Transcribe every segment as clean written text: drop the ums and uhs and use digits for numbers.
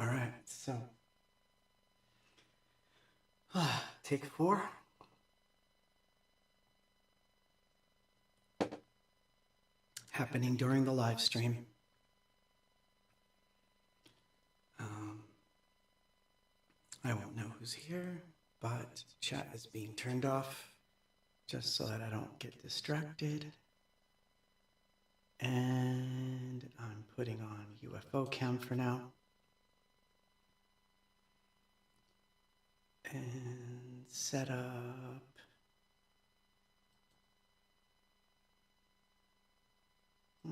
All right, so take 4. Happening during the live stream. I won't know who's here, but chat is being turned off just so that I don't get distracted. And I'm putting on UFO cam for now. And set up.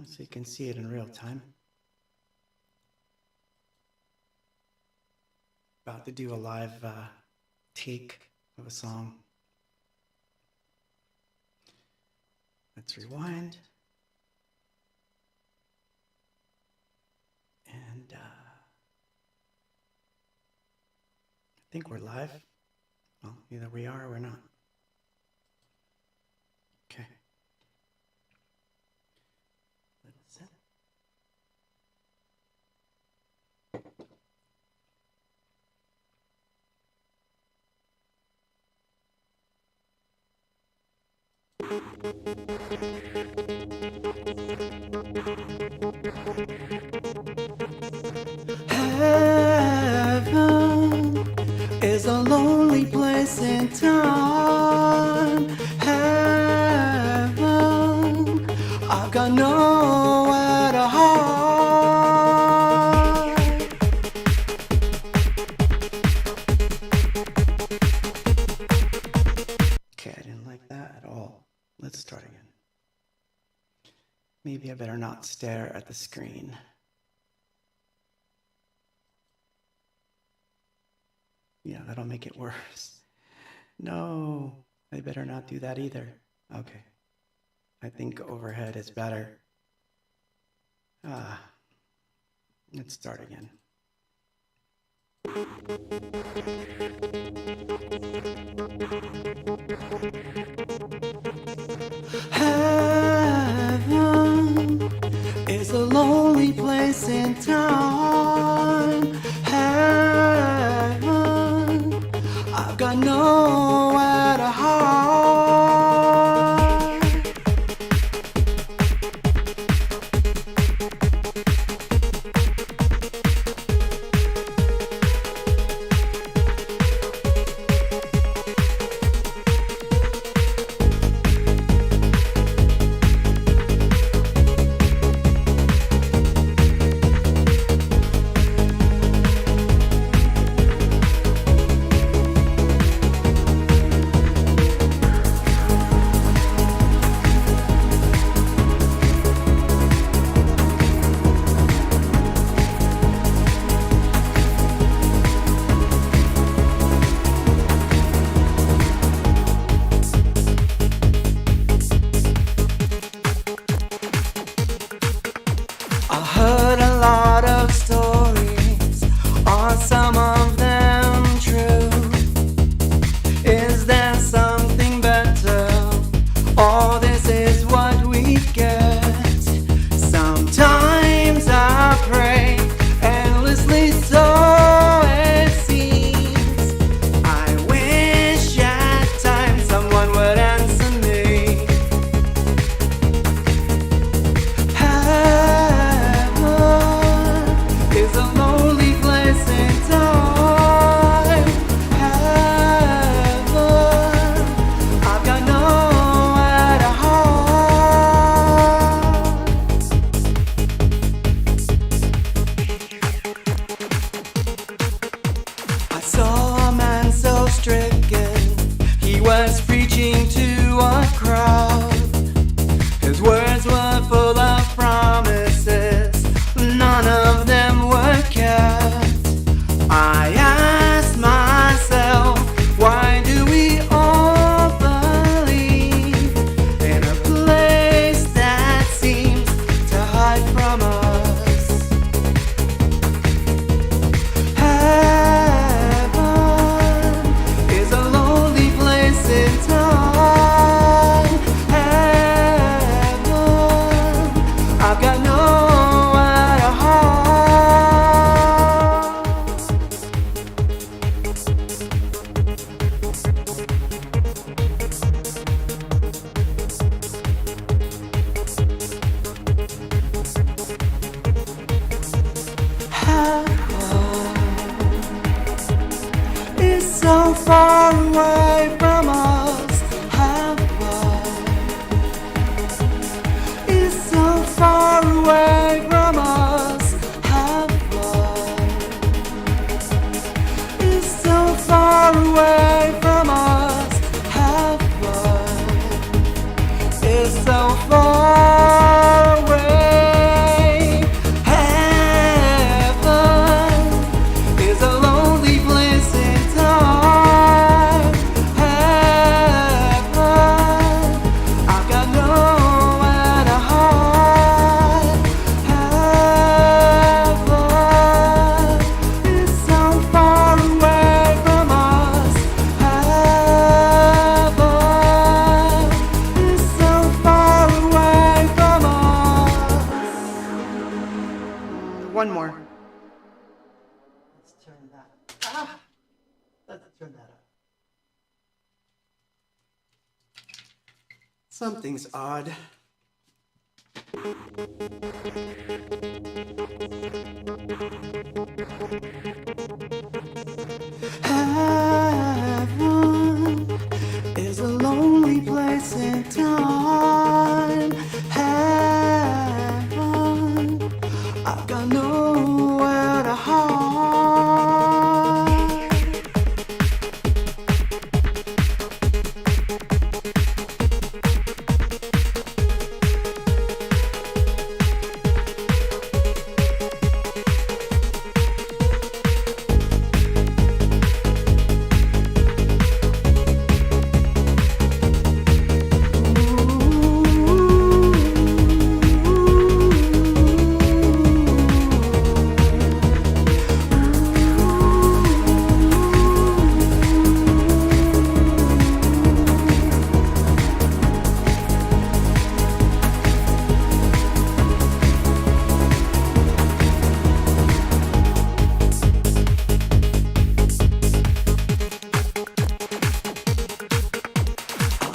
So you can see it in real time. About to do a live take of a song. Let's rewind. And I think we're live. Well, either we are or we're not. Okay. Little set. Heaven is a lonely place in time. Heaven, I've got nowhere to hide. Okay, I didn't like that at all. Let's start again. Maybe I better not stare at the screen. Yeah, that'll make it worse. No, I better not do that either. Okay. I think overhead is better. Let's start again. Heaven is a lonely place in time. Heaven, I've got nowhere to hide. so far away from us. Heaven is so far away from us. Heaven is so far away from us. Heaven is so far away. Heaven is a lonely place in time. Heaven, I've got nowhere to hide. Heaven is so far away from us. Heaven is so far away from us. One more. Let's turn that. Let's turn that up. Something's odd. Heaven is a lonely place in time. Heaven, I've got nowhere to hide.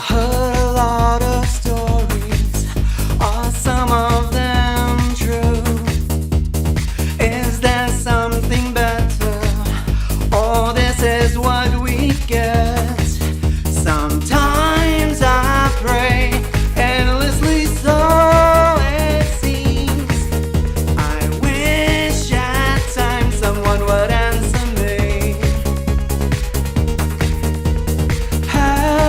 Heard a lot of stories. Are some of them true? Is there something better? Or this is what we get? Sometimes I pray endlessly, so it seems. I wish at times someone would answer me. Heaven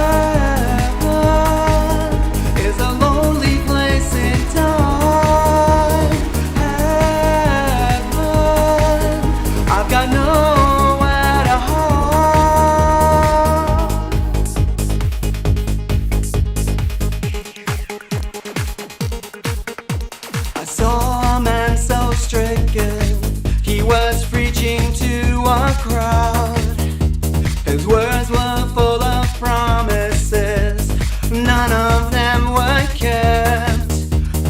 is a lonely place in time. Heaven, I've got nowhere to hide. I saw a man so stricken, he was preaching to a crowd. His words were full of promises, none of them were kept.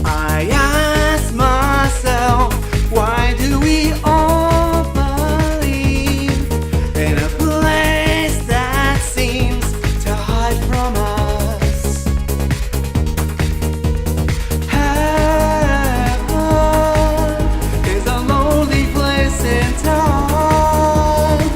I asked myself, why do we all believe in a place that seems to hide from us? Heaven is a lonely place in time.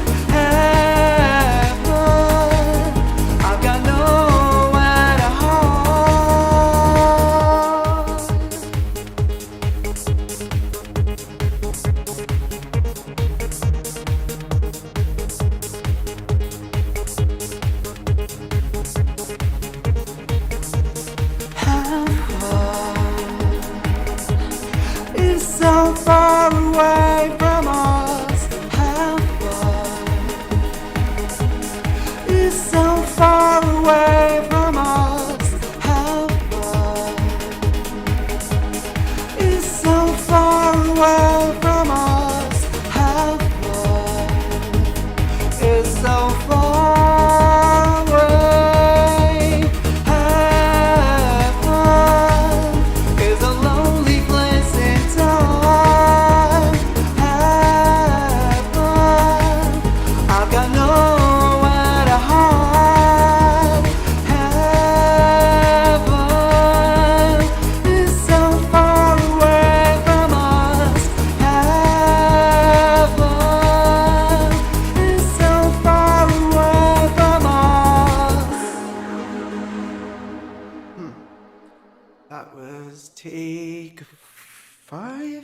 5?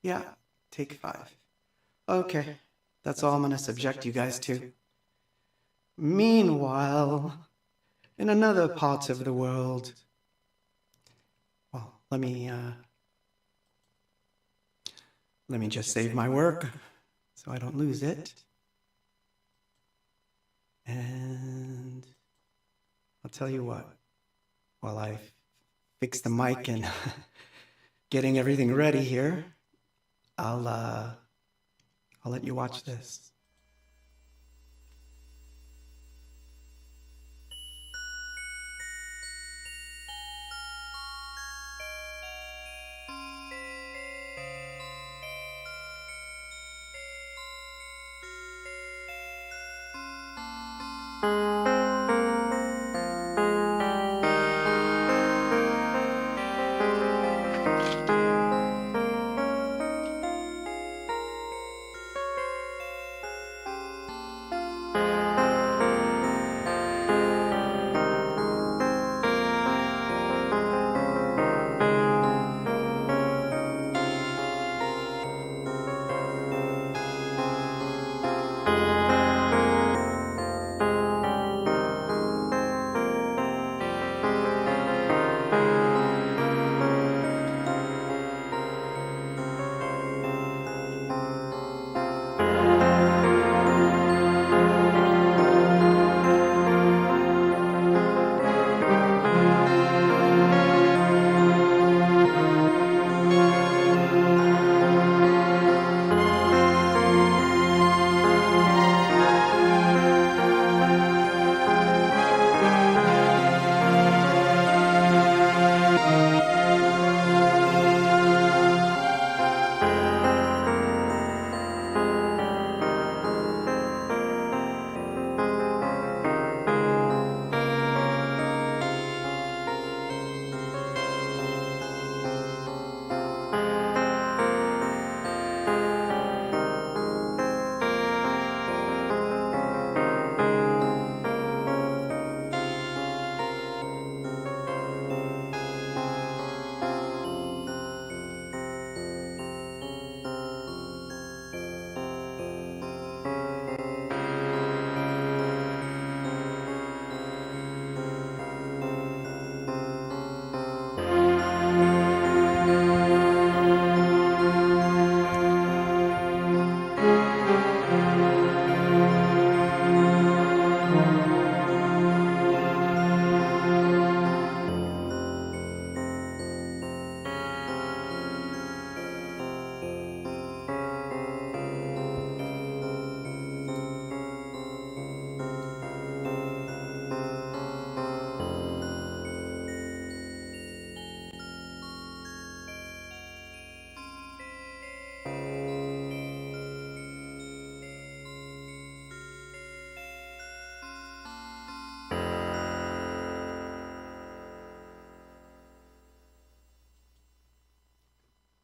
Yeah, take 5. Okay, that's all I'm gonna subject you guys to. Meanwhile, in another part of the world, well, let me just save my work so I don't lose it. And I'll tell you what, while I fix the mic and getting everything ready here, I'll let you watch this.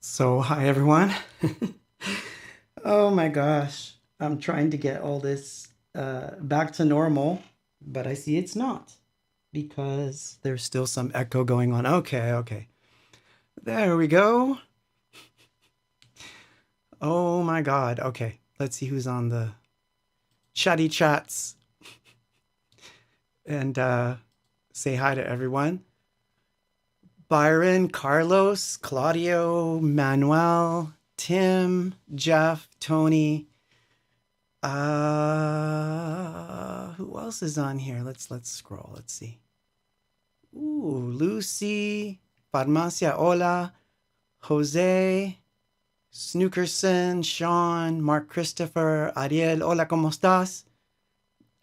So, hi everyone. Oh my gosh. I'm trying to get all this back to normal, but I see it's not because there's still some echo going on. Okay. There we go. Oh my God. Okay, let's see who's on the chatty chats and say hi to everyone. Byron, Carlos, Claudio, Manuel, Tim, Jeff, Tony. Who else is on here? Let's scroll. Let's see. Ooh, Lucy, Farmacia, hola, Jose, Snookerson, Sean, Mark Christopher, Ariel, hola, ¿cómo estás?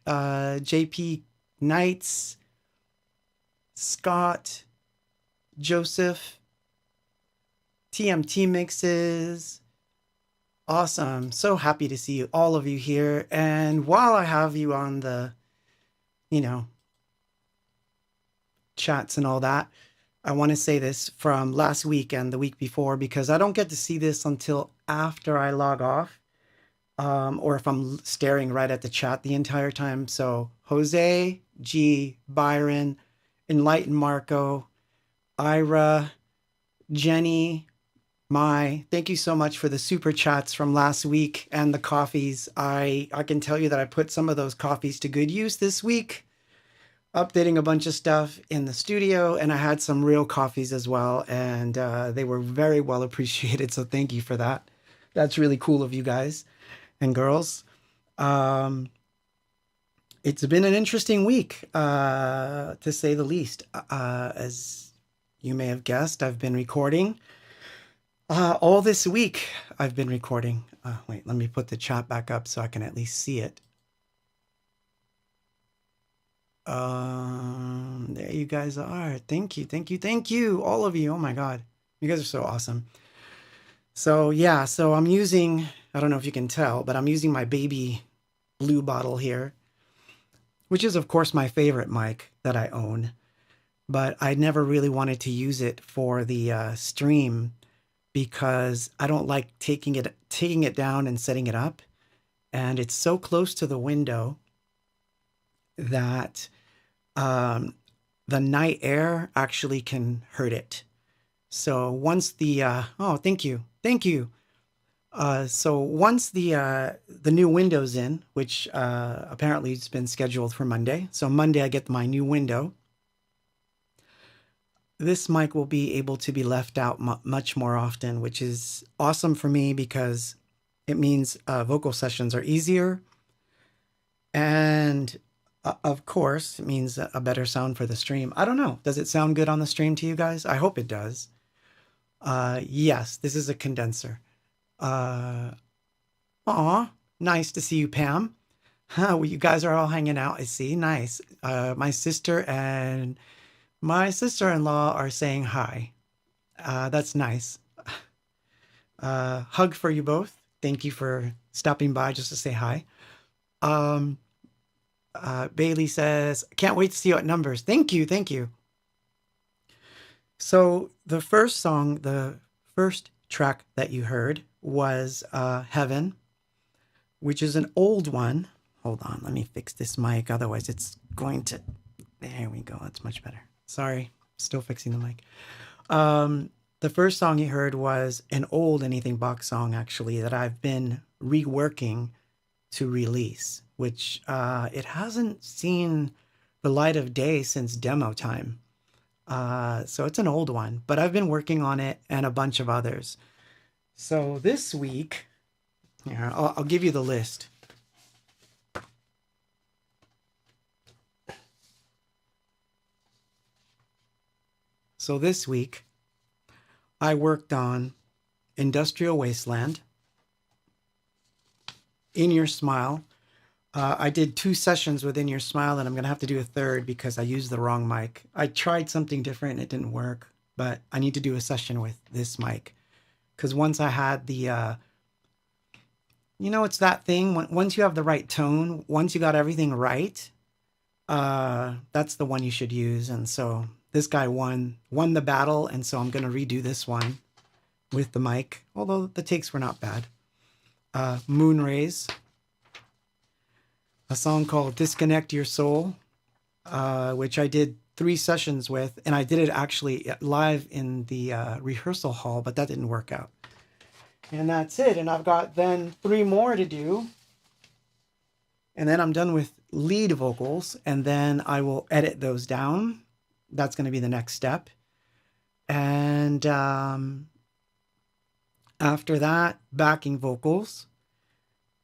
JP Knights, Scott, Joseph, TMT Mixes. Awesome. So happy to see all of you here. And while I have you on the, chats and all that, I want to say this from last week and the week before, because I don't get to see this until after I log off, or if I'm staring right at the chat the entire time. So Jose, G, Byron, Enlighten Marco, Ira, Jenny, thank you so much for the super chats from last week and the coffees. I can tell you that I put some of those coffees to good use this week, updating a bunch of stuff in the studio, and I had some real coffees as well, and they were very well appreciated. So thank you for that. That's really cool of you guys and girls. Um, it's been an interesting week, to say the least. As you may have guessed, I've been recording. All this week, I've been recording. Wait, let me put the chat back up so I can at least see it. There you guys are. Thank you, thank you, thank you, all of you. Oh my God, you guys are so awesome. So yeah, so I'm using, I don't know if you can tell, but I'm using my baby blue bottle here, which is of course my favorite mic that I own, but I never really wanted to use it for the stream because I don't like taking it down and setting it up, and it's so close to the window that the night air actually can hurt it. So once the oh, thank you, thank you. So once the new window's in, which apparently it's been scheduled for Monday. So Monday I get my new window. This mic will be able to be left out much more often, which is awesome for me because it means vocal sessions are easier. And of course, it means a better sound for the stream. I don't know. Does it sound good on the stream to you guys? I hope it does. Yes, this is a condenser. Aw, nice to see you, Pam. Well, you guys are all hanging out, I see. Nice. My sister and my sister-in-law are saying hi. That's nice. Hug for you both. Thank you for stopping by just to say hi. Bailey says, can't wait to see you at Numbers. Thank you, thank you. So the first track that you heard was Heaven, which is an old one. Hold on, let me fix this mic, otherwise it's going to... There we go, that's much better. Sorry, still fixing the mic. The first song you heard was an old Anything Box song, actually, that I've been reworking to release, which it hasn't seen the light of day since demo time. So it's an old one, but I've been working on it and a bunch of others. So this week, here, I'll give you the list. So this week, I worked on Industrial Wasteland, In Your Smile. I did 2 sessions with In Your Smile, and I'm going to have to do a third because I used the wrong mic. I tried something different and it didn't work, but I need to do a session with this mic. Because once I had the, it's that thing, once you have the right tone, once you got everything right, that's the one you should use. And so this guy won the battle, and so I'm going to redo this one with the mic, although the takes were not bad. Moonrays, a song called Disconnect Your Soul, which I did 3 sessions with, and I did it actually live in the rehearsal hall, but that didn't work out. And that's it, and I've got then 3 more to do, and then I'm done with lead vocals, and then I will edit those down. That's going to be the next step. And after that, backing vocals.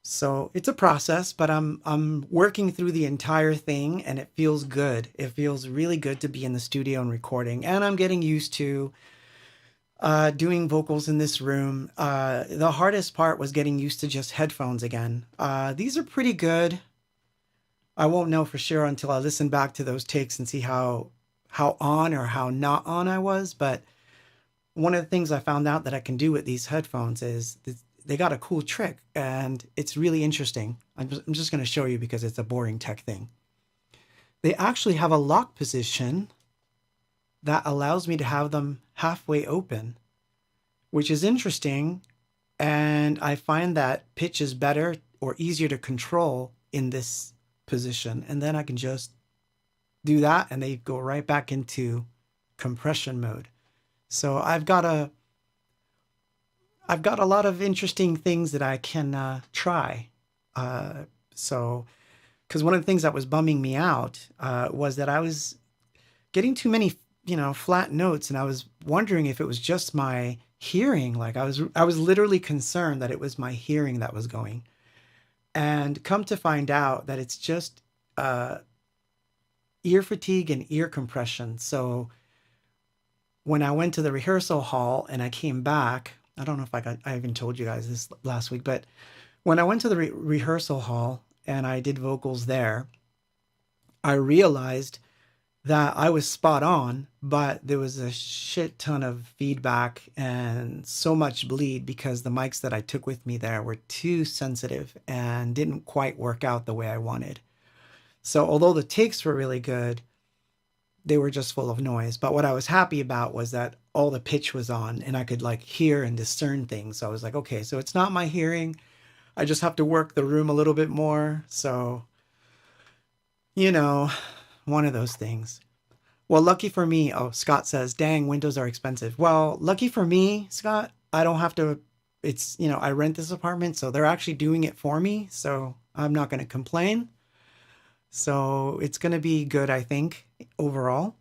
So it's a process, but I'm working through the entire thing, and it feels good. It feels really good to be in the studio and recording, and I'm getting used to doing vocals in this room. The hardest part was getting used to just headphones again. These are pretty good. I won't know for sure until I listen back to those takes and see how on or how not on I was. But one of the things I found out that I can do with these headphones is they got a cool trick, and it's really interesting. I'm just going to show you because it's a boring tech thing. They actually have a lock position that allows me to have them halfway open, which is interesting. And I find that pitch is better or easier to control in this position. And then I can just do that and they go right back into compression mode. So I've got a lot of interesting things that I can try. Uh, so because one of the things that was bumming me out was that I was getting too many, flat notes, and I was wondering if it was just my hearing. Like I was literally concerned that it was my hearing that was going. And come to find out that it's just uh, ear fatigue and ear compression. So when I went to the rehearsal hall and I came back, I don't know if I even told you guys this last week, but when I went to the rehearsal hall and I did vocals there, I realized that I was spot on, but there was a shit ton of feedback and so much bleed because the mics that I took with me there were too sensitive and didn't quite work out the way I wanted. So although the takes were really good, they were just full of noise. But what I was happy about was that all the pitch was on and I could like hear and discern things. So I was like, okay, so it's not my hearing. I just have to work the room a little bit more. So, you know, one of those things. Well, lucky for me, oh, Scott says, dang, windows are expensive. Well, lucky for me, Scott, I don't have to, I rent this apartment, so they're actually doing it for me. So I'm not going to complain. So it's going to be good, I think, overall.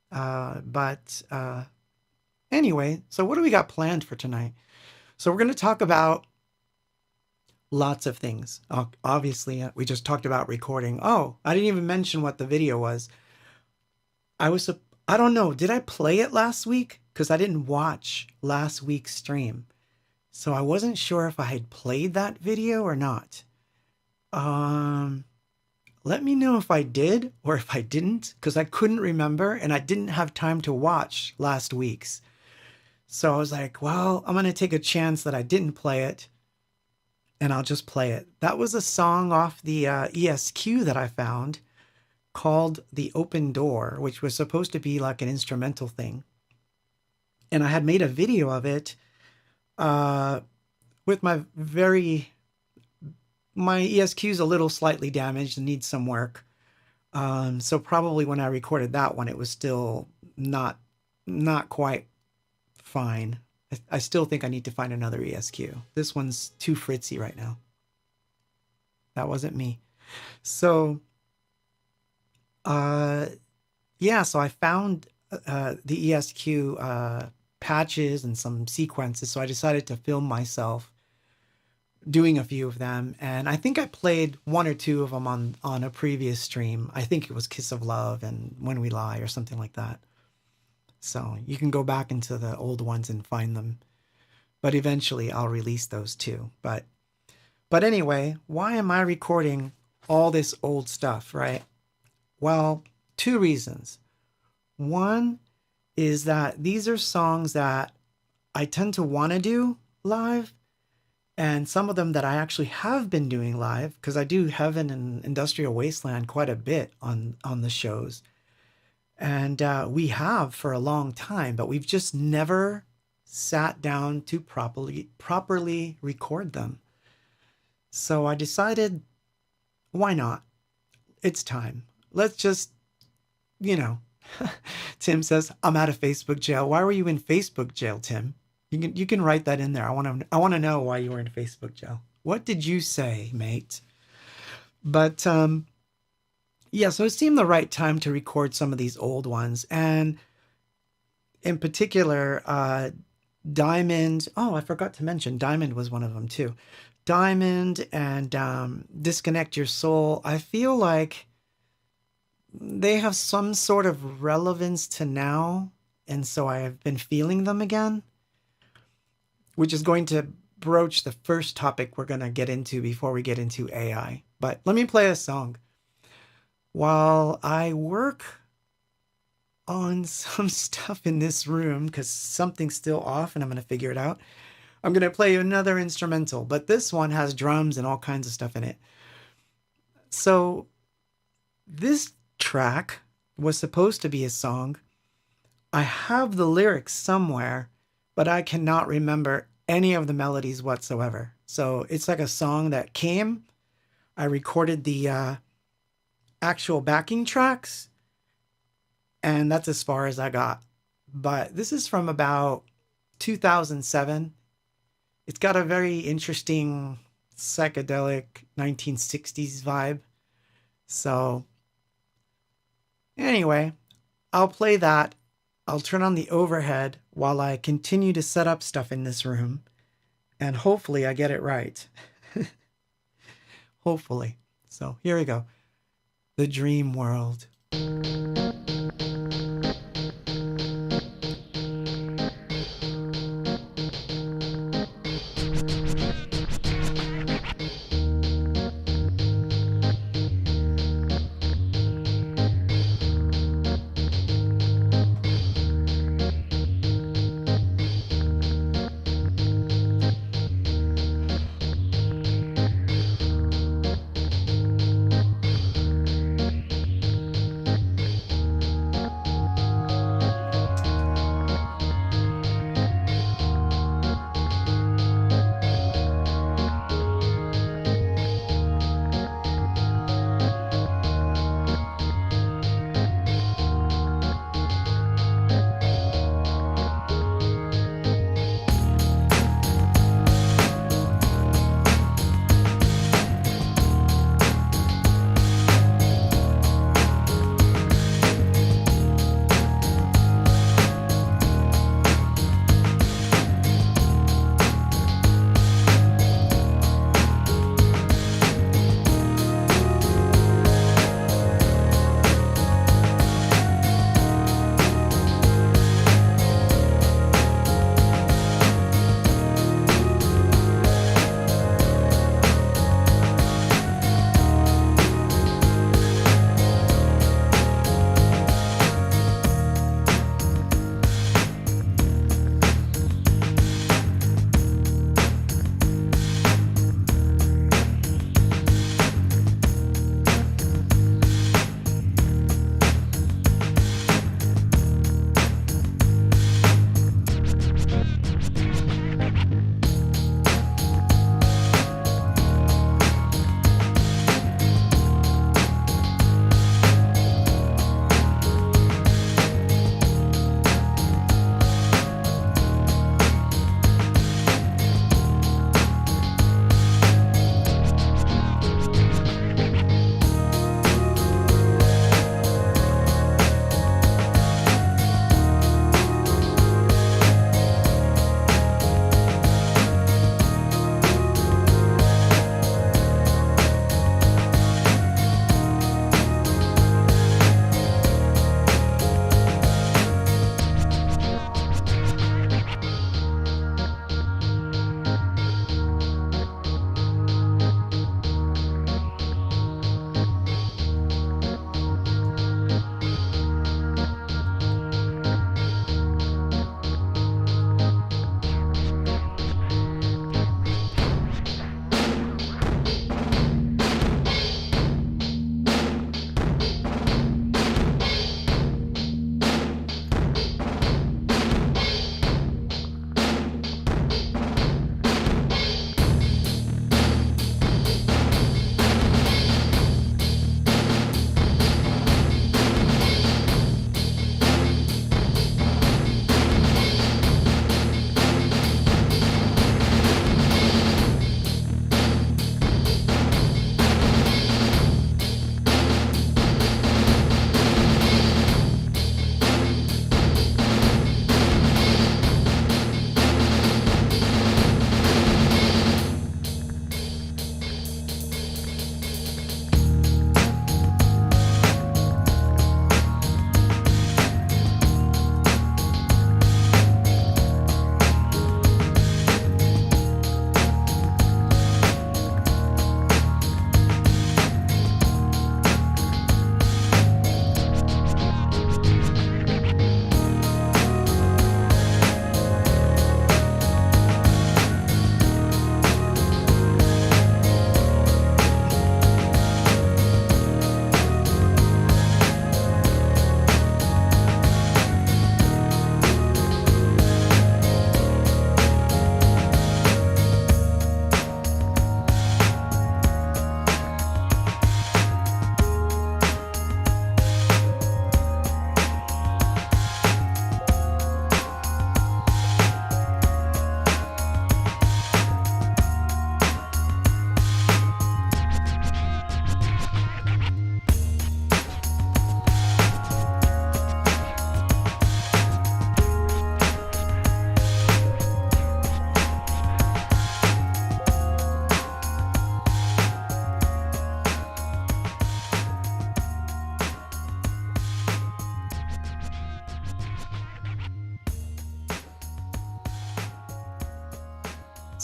But anyway, so what do we got planned for tonight? So we're going to talk about lots of things. Obviously, we just talked about recording. Oh, I didn't even mention what the video was. I was, I don't know, did I play it last week? Because I didn't watch last week's stream. So I wasn't sure if I had played that video or not. Um, Let me know if I did or if I didn't, because I couldn't remember and I didn't have time to watch last week's. So I was like, well, I'm going to take a chance that I didn't play it and I'll just play it. That was a song off the ESQ that I found called The Open Door, which was supposed to be like an instrumental thing. And I had made a video of it uh, with my ESQ is a little slightly damaged and needs some work. So probably when I recorded that one, it was still not quite fine. I still think I need to find another ESQ. This one's too fritzy right now. That wasn't me. So uh, yeah, so I found the ESQ patches and some sequences. So I decided to film myself doing a few of them, and I think I played one or two of them on a previous stream. I think it was Kiss of Love and When We Lie or something like that. So you can go back into the old ones and find them. But eventually I'll release those too. But anyway, why am I recording all this old stuff, right? Well, two reasons. One is that these are songs that I tend to want to do live, and some of them that I actually have been doing live, because I do Heaven and Industrial Wasteland quite a bit on the shows. And we have for a long time, but we've just never sat down to properly record them. So I decided, why not? It's time. Let's just, you know. Tim says, I'm out of Facebook jail. Why were you in Facebook jail, Tim? You can write that in there. I want to know why you were in Facebook jail. What did you say, mate? But yeah, so it seemed the right time to record some of these old ones, and in particular, Diamond. Oh, I forgot to mention Diamond was one of them too. Diamond and Disconnect Your Soul. I feel like they have some sort of relevance to now, and so I have been feeling them again, which is going to broach the first topic we're going to get into before we get into AI. But let me play a song. While I work on some stuff in this room, because something's still off and I'm going to figure it out, I'm going to play another instrumental, but this one has drums and all kinds of stuff in it. So this track was supposed to be a song. I have the lyrics somewhere, but I cannot remember any of the melodies whatsoever. So it's like a song that came. I recorded the actual backing tracks, and that's as far as I got. but this is from about 2007. It's got a very interesting psychedelic 1960s vibe. So, anyway, I'll play that. I'll turn on the overhead while I continue to set up stuff in this room, and hopefully I get it right. Hopefully. So, here we go. The Dream World.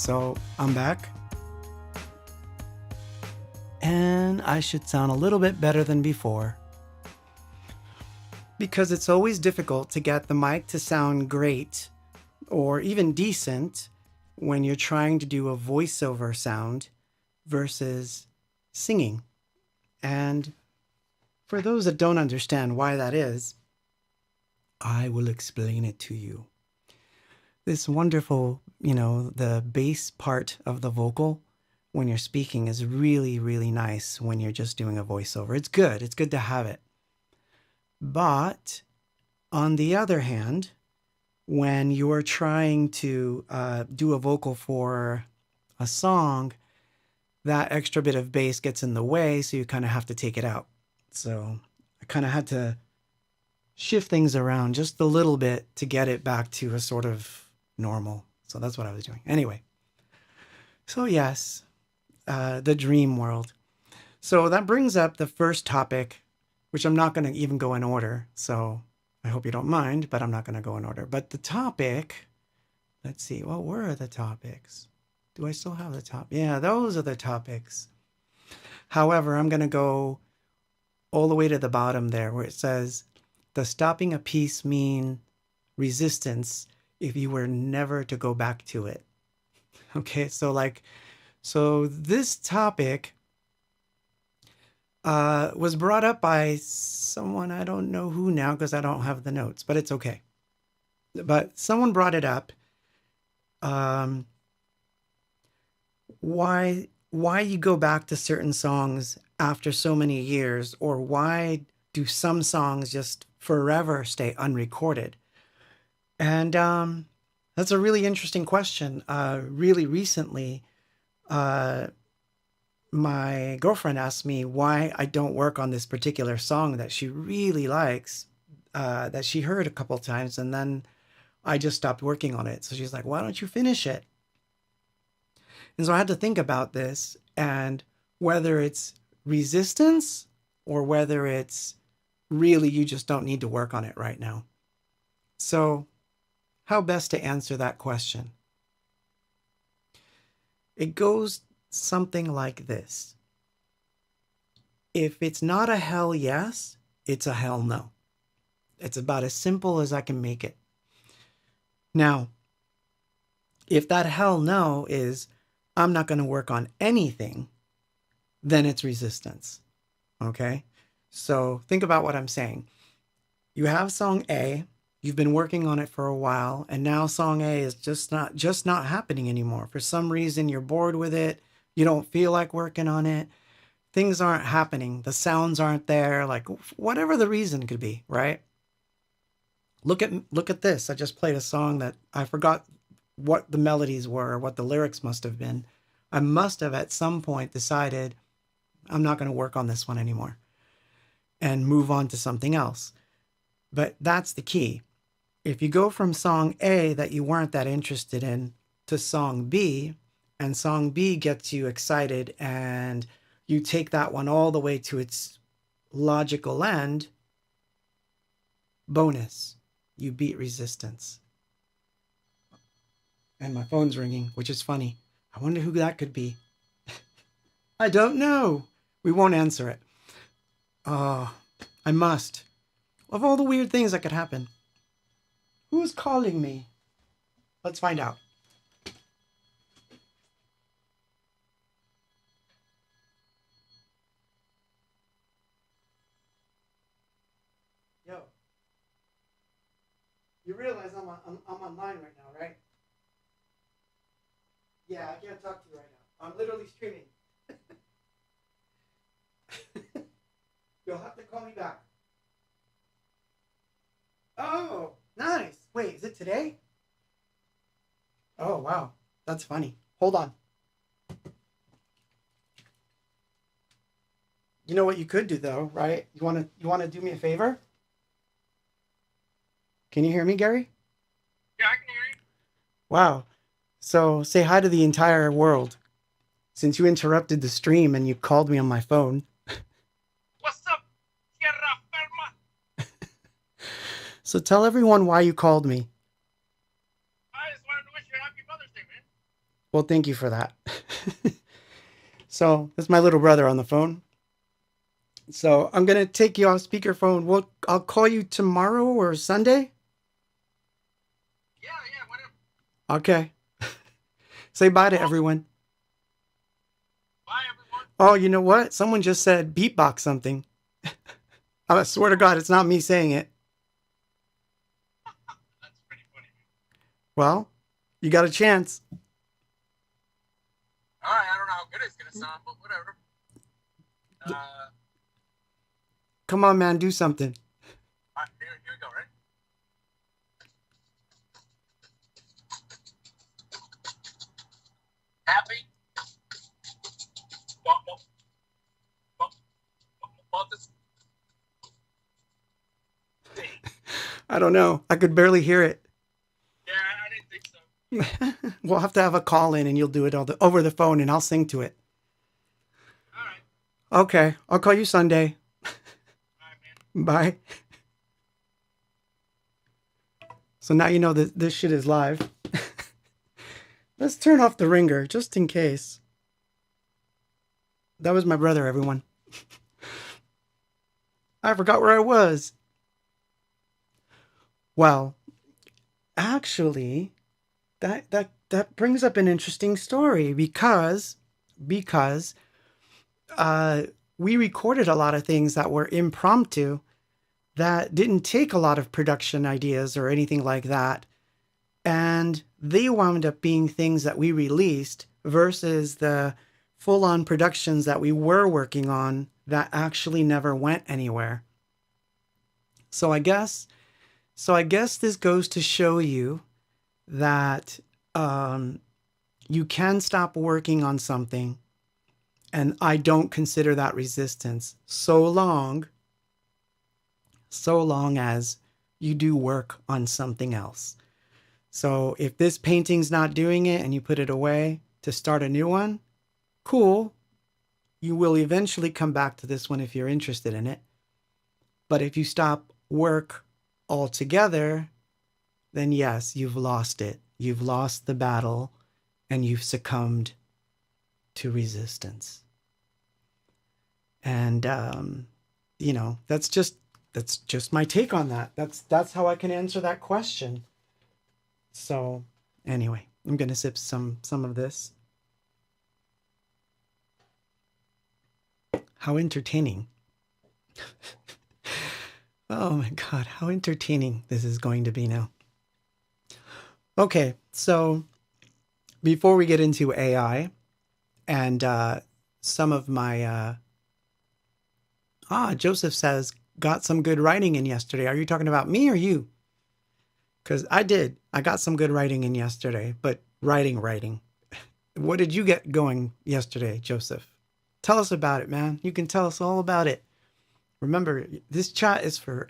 So I'm back. And I should sound a little bit better than before. Because it's always difficult to get the mic to sound great or even decent when you're trying to do a voiceover sound versus singing. And for those that don't understand why that is, I will explain it to you. This wonderful, the bass part of the vocal when you're speaking is really, really nice when you're just doing a voiceover. It's good. It's good to have it. But on the other hand, when you're trying to do a vocal for a song, that extra bit of bass gets in the way, so you kind of have to take it out. So I kind of had to shift things around just a little bit to get it back to a sort of normal. So that's what I was doing. Anyway, so yes, the dream world. So that brings up the first topic, which I'm not going to even go in order. So I hope you don't mind, but I'm not going to go in order. But the topic, let's see, what were the topics? Do I still have the top? Yeah, those are the topics. However, I'm going to go all the way to the bottom there where it says, does stopping a piece mean resistance if you were never to go back to it? Okay, so this topic was brought up by someone, I don't know who now because I don't have the notes, but it's okay. But someone brought it up. Why you go back to certain songs after so many years, or why do some songs just forever stay unrecorded? And that's a really interesting question. Really recently, my girlfriend asked me why I don't work on this particular song that she really likes, that she heard a couple times, and then I just stopped working on it. So she's like, why don't you finish it? And so I had to think about this and whether it's resistance or whether it's really you just don't need to work on it right now. So how best to answer that question? It goes something like this. If it's not a hell yes, it's a hell no. It's about as simple as I can make it. Now, if that hell no is I'm not going to work on anything, then it's resistance. Okay? So think about what I'm saying. You have song A, you've been working on it for a while, and now song A is just not happening anymore. For some reason, you're bored with it. You don't feel like working on it. Things aren't happening. The sounds aren't there. Like whatever the reason could be, right? Look at this. I just played a song that I forgot what the melodies were, or what the lyrics must have been. I must have at some point decided I'm not going to work on this one anymore and move on to something else. But that's the key. If you go from song A that you weren't that interested in to song B, and song B gets you excited and you take that one all the way to its logical end, bonus, you beat resistance. And my phone's ringing, which is funny. I wonder who that could be. I don't know. We won't answer it. I must. Of all the weird things that could happen. Who's calling me? Let's find out. Yo. You realize I'm online right now, right? Yeah, I can't talk to you right now. I'm literally streaming. You'll have to call me back. Oh, nice. Wait, is it today? Oh, wow. That's funny. Hold on. You know what you could do though, right? You want to do me a favor? Can you hear me, Gary? Yeah, I can hear you. Wow. So say hi to the entire world. Since you interrupted the stream and you called me on my phone. What's up, Tierra Firma? So tell everyone why you called me. I just wanted to wish you a happy Mother's Day, man. Well, thank you for that. So that's my little brother on the phone. So I'm gonna take you off speakerphone. I'll call you tomorrow or Sunday. Yeah, yeah, whatever. Okay. Say bye to Awesome. everyone. Bye, everyone. Oh, you know what? Someone just said beatbox something. I swear to God, it's not me saying it. That's pretty funny. Well, you got a chance. All right, I don't know how good it's gonna sound, but whatever. Come on, man, do something. All right, here we go, right? Happy? What, what this? I don't know. I could barely hear it. Yeah, I didn't think so. We'll have to have a call in and you'll do it over the phone and I'll sing to it. All right, Okay, I'll call you Sunday. all right, man. Bye. So now you know that this shit is live. Let's turn off the ringer just in case. That was my brother, everyone. I forgot where I was. Well, actually, that brings up an interesting story because we recorded a lot of things that were impromptu that didn't take a lot of production ideas or anything like that. And they wound up being things that we released versus the full on productions that we were working on that actually never went anywhere. So I guess this goes to show you that you can stop working on something, and I don't consider that resistance so long as you do work on something else. So if this painting's not doing it and you put it away to start a new one, cool. You will eventually come back to this one if you're interested in it. But if you stop work altogether, then yes, you've lost it. You've lost the battle and you've succumbed to resistance. And, that's just my take on that. That's how I can answer that question. So anyway, I'm going to sip some of this. How entertaining. Oh my God, how entertaining this is going to be now. Okay, so before we get into AI and some of my... Joseph says, got some good writing in yesterday. Are you talking about me or you? Because I did. I got some good writing in yesterday, but writing. What did you get going yesterday, Joseph? Tell us about it, man. You can tell us all about it. Remember, this chat is for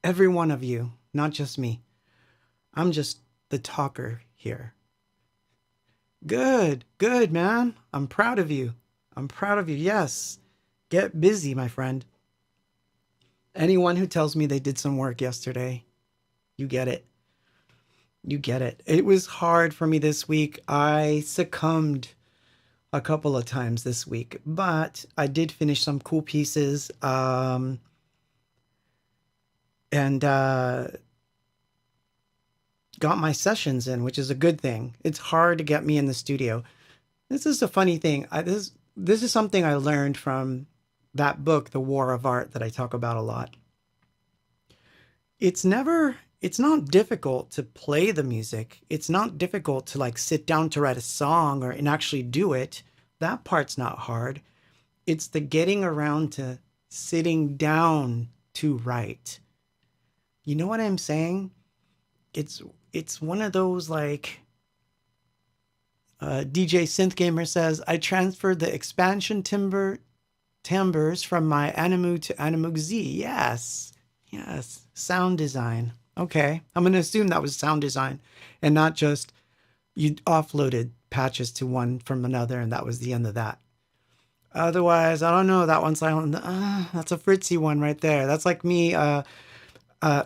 every one of you, not just me. I'm just the talker here. Good, man. I'm proud of you. Yes. Get busy, my friend. Anyone who tells me they did some work yesterday, you get it. It was hard for me this week. I succumbed a couple of times this week, but I did finish some cool pieces. And got my sessions in, which is a good thing. It's hard to get me in the studio. This is a funny thing. This is something I learned from that book, The War of Art, that I talk about a lot. It's not difficult to play the music. It's not difficult to sit down to write a song and actually do it. That part's not hard. It's the getting around to sitting down to write. You know what I'm saying? It's one of those DJ Synth Gamer says, I transferred the expansion timbres from my Animu to Animu Z. Yes. Sound design. Okay. I'm going to assume that was sound design and not just you offloaded patches to one from another and that was the end of that. Otherwise, I don't know. That one's that's a Fritzy one right there. That's like me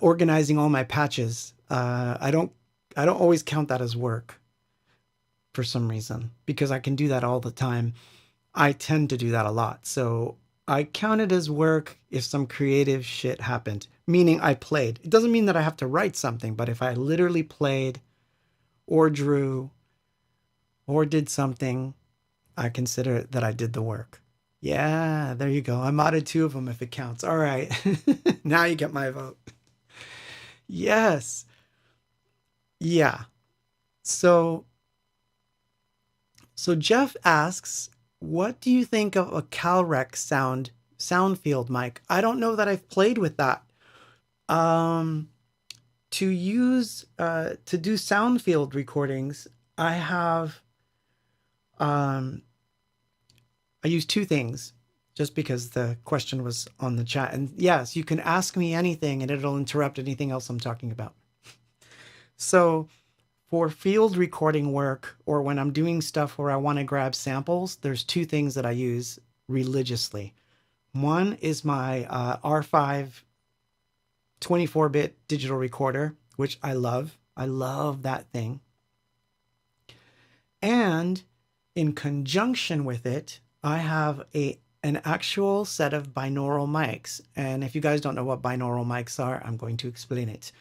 organizing all my patches. I don't always count that as work. for some reason, because I can do that all the time. I tend to do that a lot. So I count it as work if some creative shit happened, meaning I played. It doesn't mean that I have to write something, but if I literally played or drew or did something, I consider that I did the work. Yeah, there you go. I modded 2 of them if it counts. All right. Now you get my vote. Yes. Yeah. So Jeff asks, what do you think of a Calrec sound field mic? I don't know that I've played with that. To do sound field recordings, I use 2 things just because the question was on the chat. And yes, you can ask me anything and it'll interrupt anything else I'm talking about. So for field recording work, or when I'm doing stuff where I want to grab samples, there's 2 things that I use religiously. One is my R5 24-bit digital recorder, which I love. I love that thing. And in conjunction with it, I have an actual set of binaural mics. And if you guys don't know what binaural mics are, I'm going to explain it.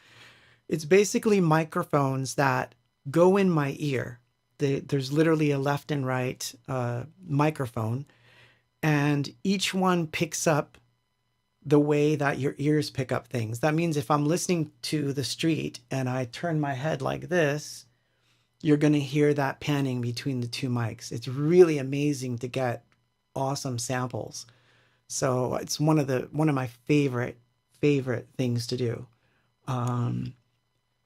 It's basically microphones that go in my ear. There's literally a left and right microphone, and each one picks up the way that your ears pick up things. That means if I'm listening to the street and I turn my head like this, you're going to hear that panning between the 2 mics. It's really amazing to get awesome samples. So it's one of my favorite things to do.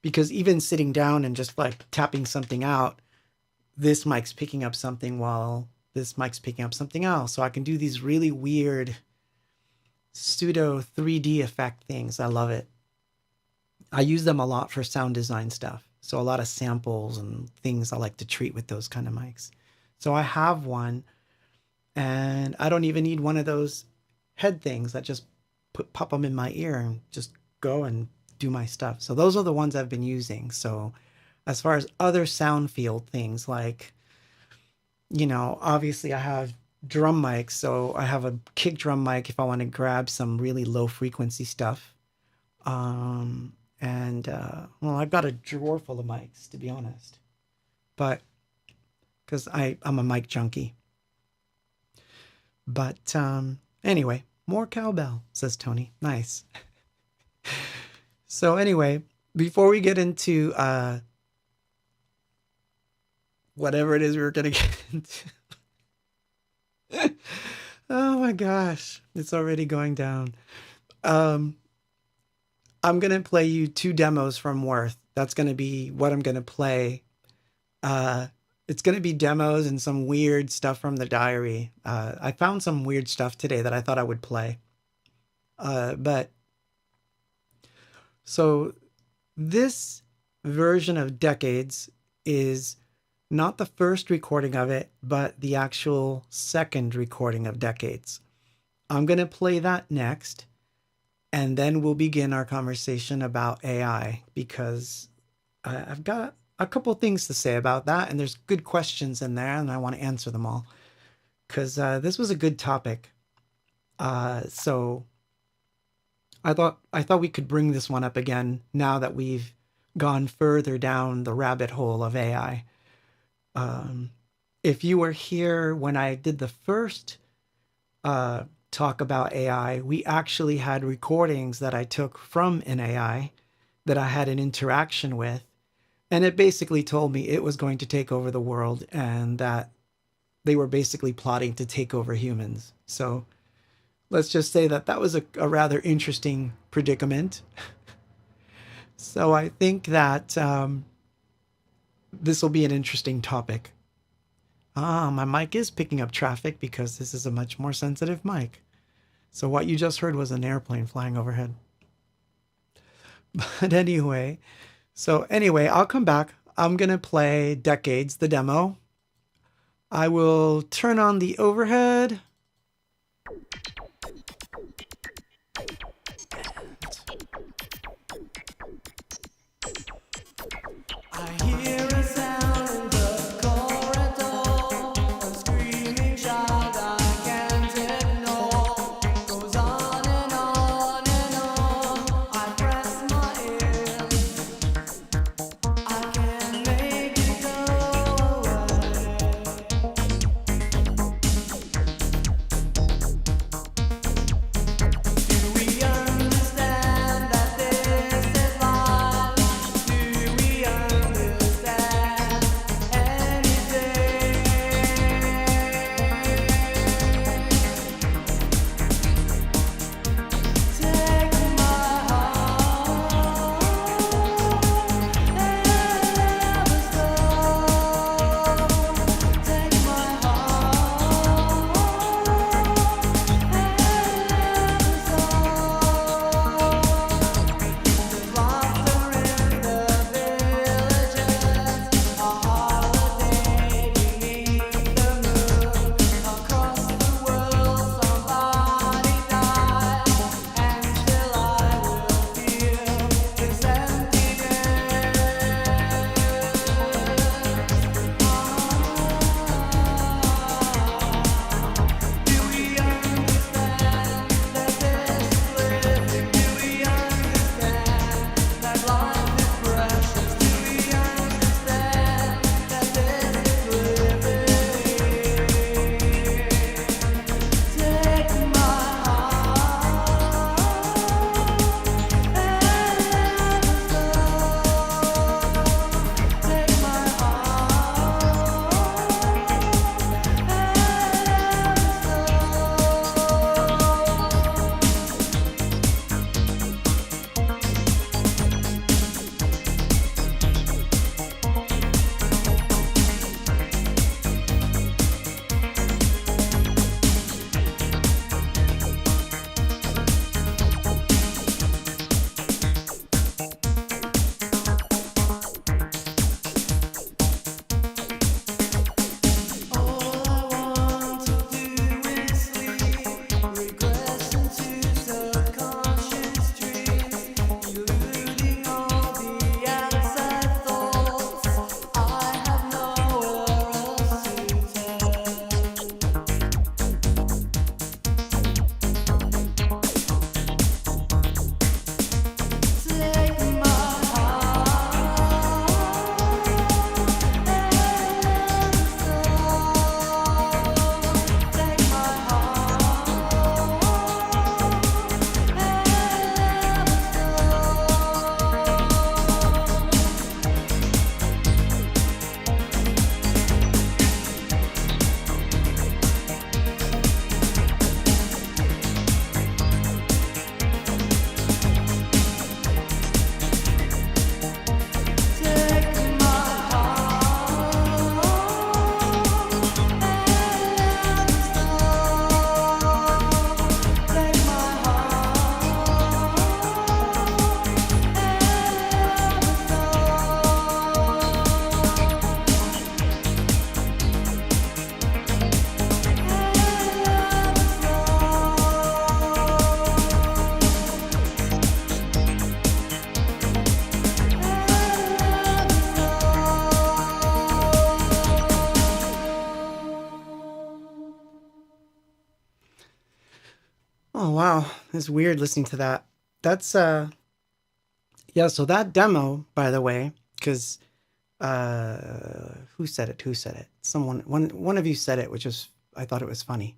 Because even sitting down and just like tapping something out, this mic's picking up something while this mic's picking up something else. So I can do these really weird pseudo 3D effect things. I love it. I use them a lot for sound design stuff. So a lot of samples and things I like to treat with those kind of mics. So I have one, and I don't even need one of those head things that just pop them in my ear and just go and do my stuff. So those are the ones I've been using. So as far as other sound field things, like, obviously I have drum mics. So I have a kick drum mic if I want to grab some really low frequency stuff. Well, I've got a drawer full of mics, to be honest, but because I'm a mic junkie. But anyway, more cowbell, says Tony. Nice. So anyway, before we get into whatever it is we were going to get into. Oh my gosh, it's already going down. I'm going to play you 2 demos from Worth. That's going to be what I'm going to play. It's going to be demos and some weird stuff from the diary. I found some weird stuff today that I thought I would play. So this version of Decades is not the first recording of it, but the actual second recording of Decades. I'm going to play that next, and then we'll begin our conversation about AI, because I've got a couple things to say about that, and there's good questions in there, and I want to answer them all, because this was a good topic. So I thought we could bring this one up again now that we've gone further down the rabbit hole of AI. If you were here when I did the first talk about AI, we actually had recordings that I took from an AI that I had an interaction with, and it basically told me it was going to take over the world and that they were basically plotting to take over humans. So let's just say that was a rather interesting predicament. So I think that this will be an interesting topic. My mic is picking up traffic because this is a much more sensitive mic. So what you just heard was an airplane flying overhead. But anyway, I'll come back. I'm going to play Decades, the demo. I will turn on the overhead. I hear a sound in the corner. Oh wow, it's weird listening to that. That's yeah. So that demo, by the way, because who said it? Who said it? Someone, one of you said it, which was I thought it was funny.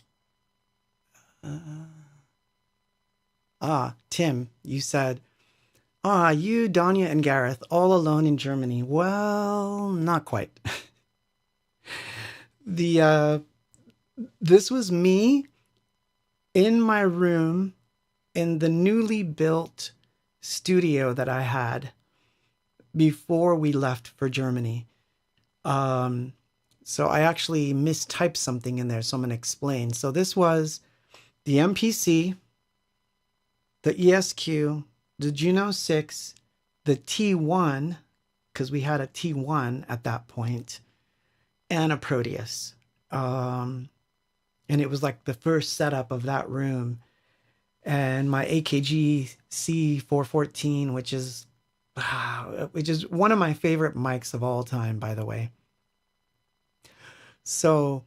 Tim, you said, you, Danya, and Gareth all alone in Germany. Well, not quite. The this was me in my room in the newly built studio that I had before we left for Germany. So I actually mistyped something in there, so I'm going to explain. So this was the MPC, the ESQ, the Juno 6, the T1, because we had a T1 at that point, and a Proteus. And it was like the first setup of that room. And my AKG C414, which is one of my favorite mics of all time, by the way. So,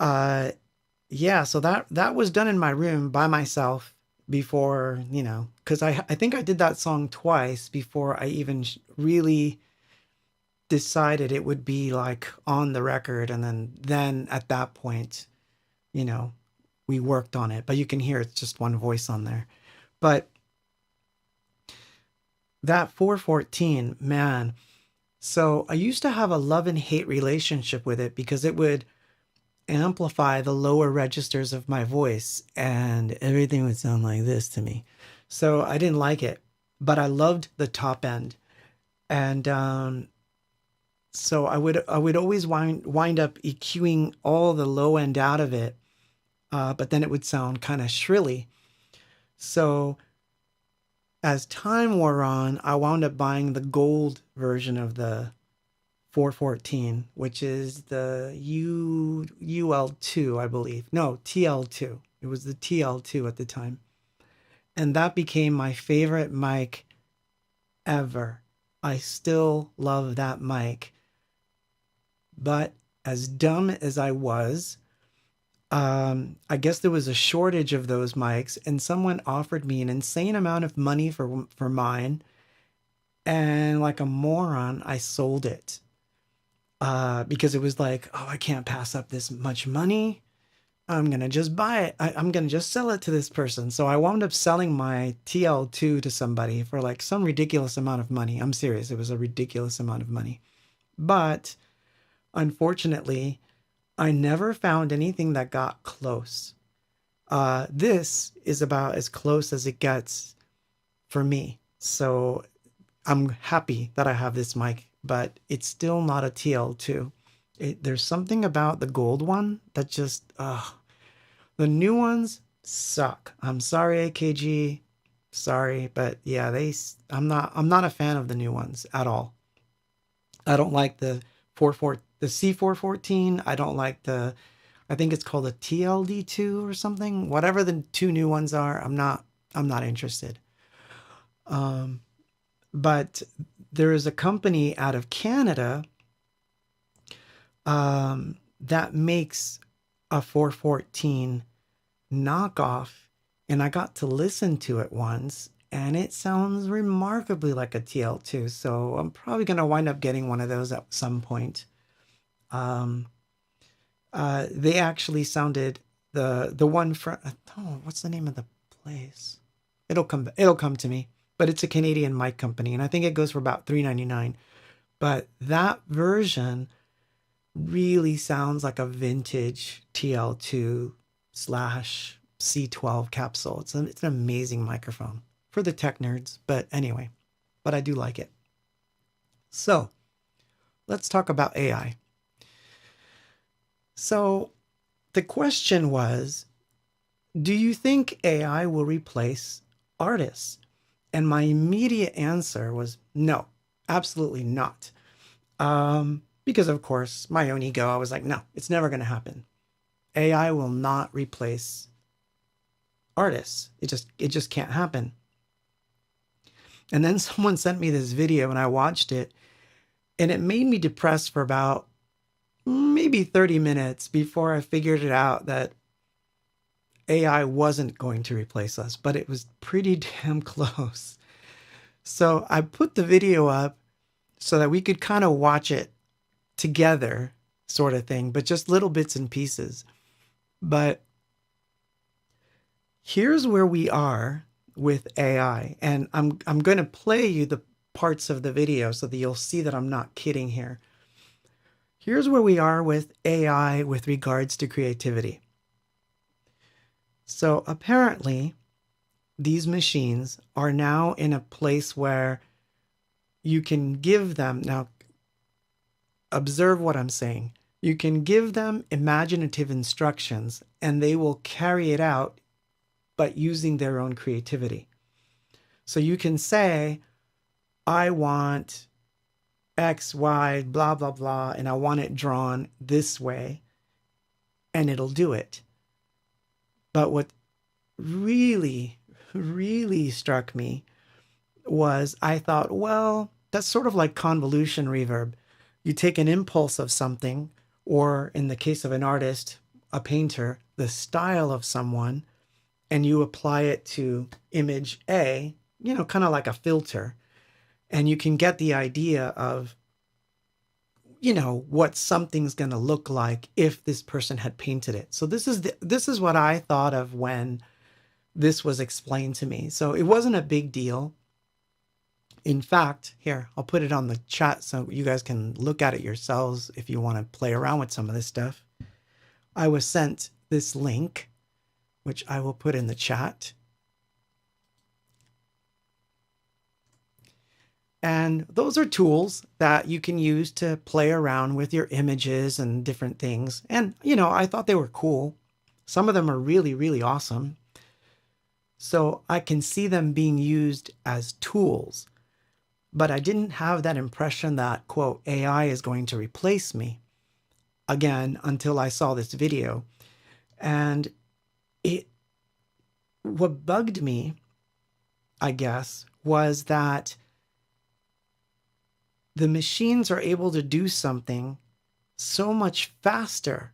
yeah, so that was done in my room by myself before, because I think I did that song twice before I even really decided it would be like on the record. And then at that point, we worked on it, but you can hear it's just one voice on there. But that 414, man. So I used to have a love and hate relationship with it because it would amplify the lower registers of my voice and everything would sound like this to me. So I didn't like it, but I loved the top end. And so I would always wind up EQing all the low end out of it, but then it would sound kind of shrilly. So as time wore on, I wound up buying the gold version of the 414, which is the UL2, I believe. No, TL2. It was the TL2 at the time. And that became my favorite mic ever. I still love that mic. But as dumb as I was, I guess there was a shortage of those mics, and someone offered me an insane amount of money for mine. And like a moron, I sold it. Because it was like, oh, I can't pass up this much money. I'm going to just buy it. I'm going to just sell it to this person. So I wound up selling my TL2 to somebody for like some ridiculous amount of money. I'm serious. It was a ridiculous amount of money. But unfortunately, I never found anything that got close. This is about as close as it gets for me. So I'm happy that I have this mic, but it's still not a TL2. There's something about the gold one that just, the new ones suck. I'm sorry, AKG. Sorry, but yeah, I'm not a fan of the new ones at all. I don't like the C414. I don't like I think it's called a TLD2 or something. Whatever the two new ones are, I'm not interested. But there is a company out of Canada that makes a 414 knockoff, and I got to listen to it once, and it sounds remarkably like a TL2. So I'm probably going to wind up getting one of those at some point. They actually sounded the one from, what's the name of the place? It'll come to me, but it's a Canadian mic company, and I think it goes for about $3.99. But that version really sounds like a vintage TL2 / C12 capsule. It's an amazing microphone for the tech nerds, but anyway, but I do like it. So let's talk about AI. So the question was, do you think AI will replace artists? And my immediate answer was no, absolutely not. Because of course, my own ego, I was like, no, it's never going to happen. AI will not replace artists. It just can't happen. And then someone sent me this video and I watched it, and it made me depressed for about maybe 30 minutes before I figured it out that AI wasn't going to replace us, but it was pretty damn close. So I put the video up so that we could kind of watch it together, sort of thing, but just little bits and pieces. But here's where we are with AI, and I'm going to play you the parts of the video so that you'll see that I'm not kidding here. Here's where we are with AI with regards to creativity. So apparently, these machines are now in a place where you can give them, now observe what I'm saying, you can give them imaginative instructions and they will carry it out, but using their own creativity. So you can say, I want X, Y, blah, blah, blah, and I want it drawn this way, and it'll do it. But what really, really struck me was I thought, well, that's sort of like convolution reverb. You take an impulse of something, or in the case of an artist, a painter, the style of someone, and you apply it to image A, you know, kind of like a filter. And you can get the idea of, you know, what something's going to look like if this person had painted it. So this is what I thought of when this was explained to me. So it wasn't a big deal. In fact, here, I'll put it on the chat so you guys can look at it yourselves if you want to play around with some of this stuff. I was sent this link, which I will put in the chat. And those are tools that you can use to play around with your images and different things. And, you know, I thought they were cool. Some of them are really, really awesome. So I can see them being used as tools. But I didn't have that impression that, quote, AI is going to replace me, again, until I saw this video. And what bugged me, I guess, was that the machines are able to do something so much faster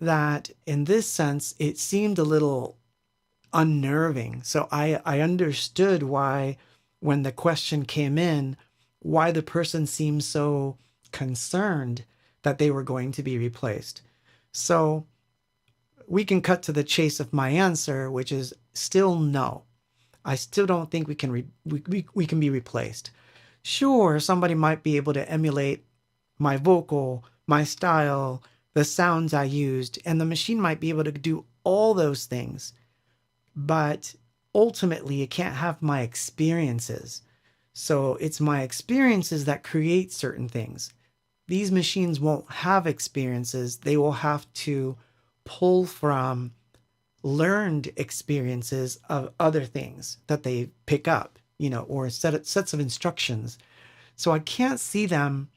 that in this sense, it seemed a little unnerving. So I understood why, when the question came in, why the person seemed so concerned that they were going to be replaced. So we can cut to the chase of my answer, which is still no. I still don't think we can be replaced. Sure, somebody might be able to emulate my vocal, my style, the sounds I used, and the machine might be able to do all those things. But ultimately, it can't have my experiences. So it's my experiences that create certain things. These machines won't have experiences. They will have to pull from learned experiences of other things that they pick up, you know, or sets of instructions. So I can't see them.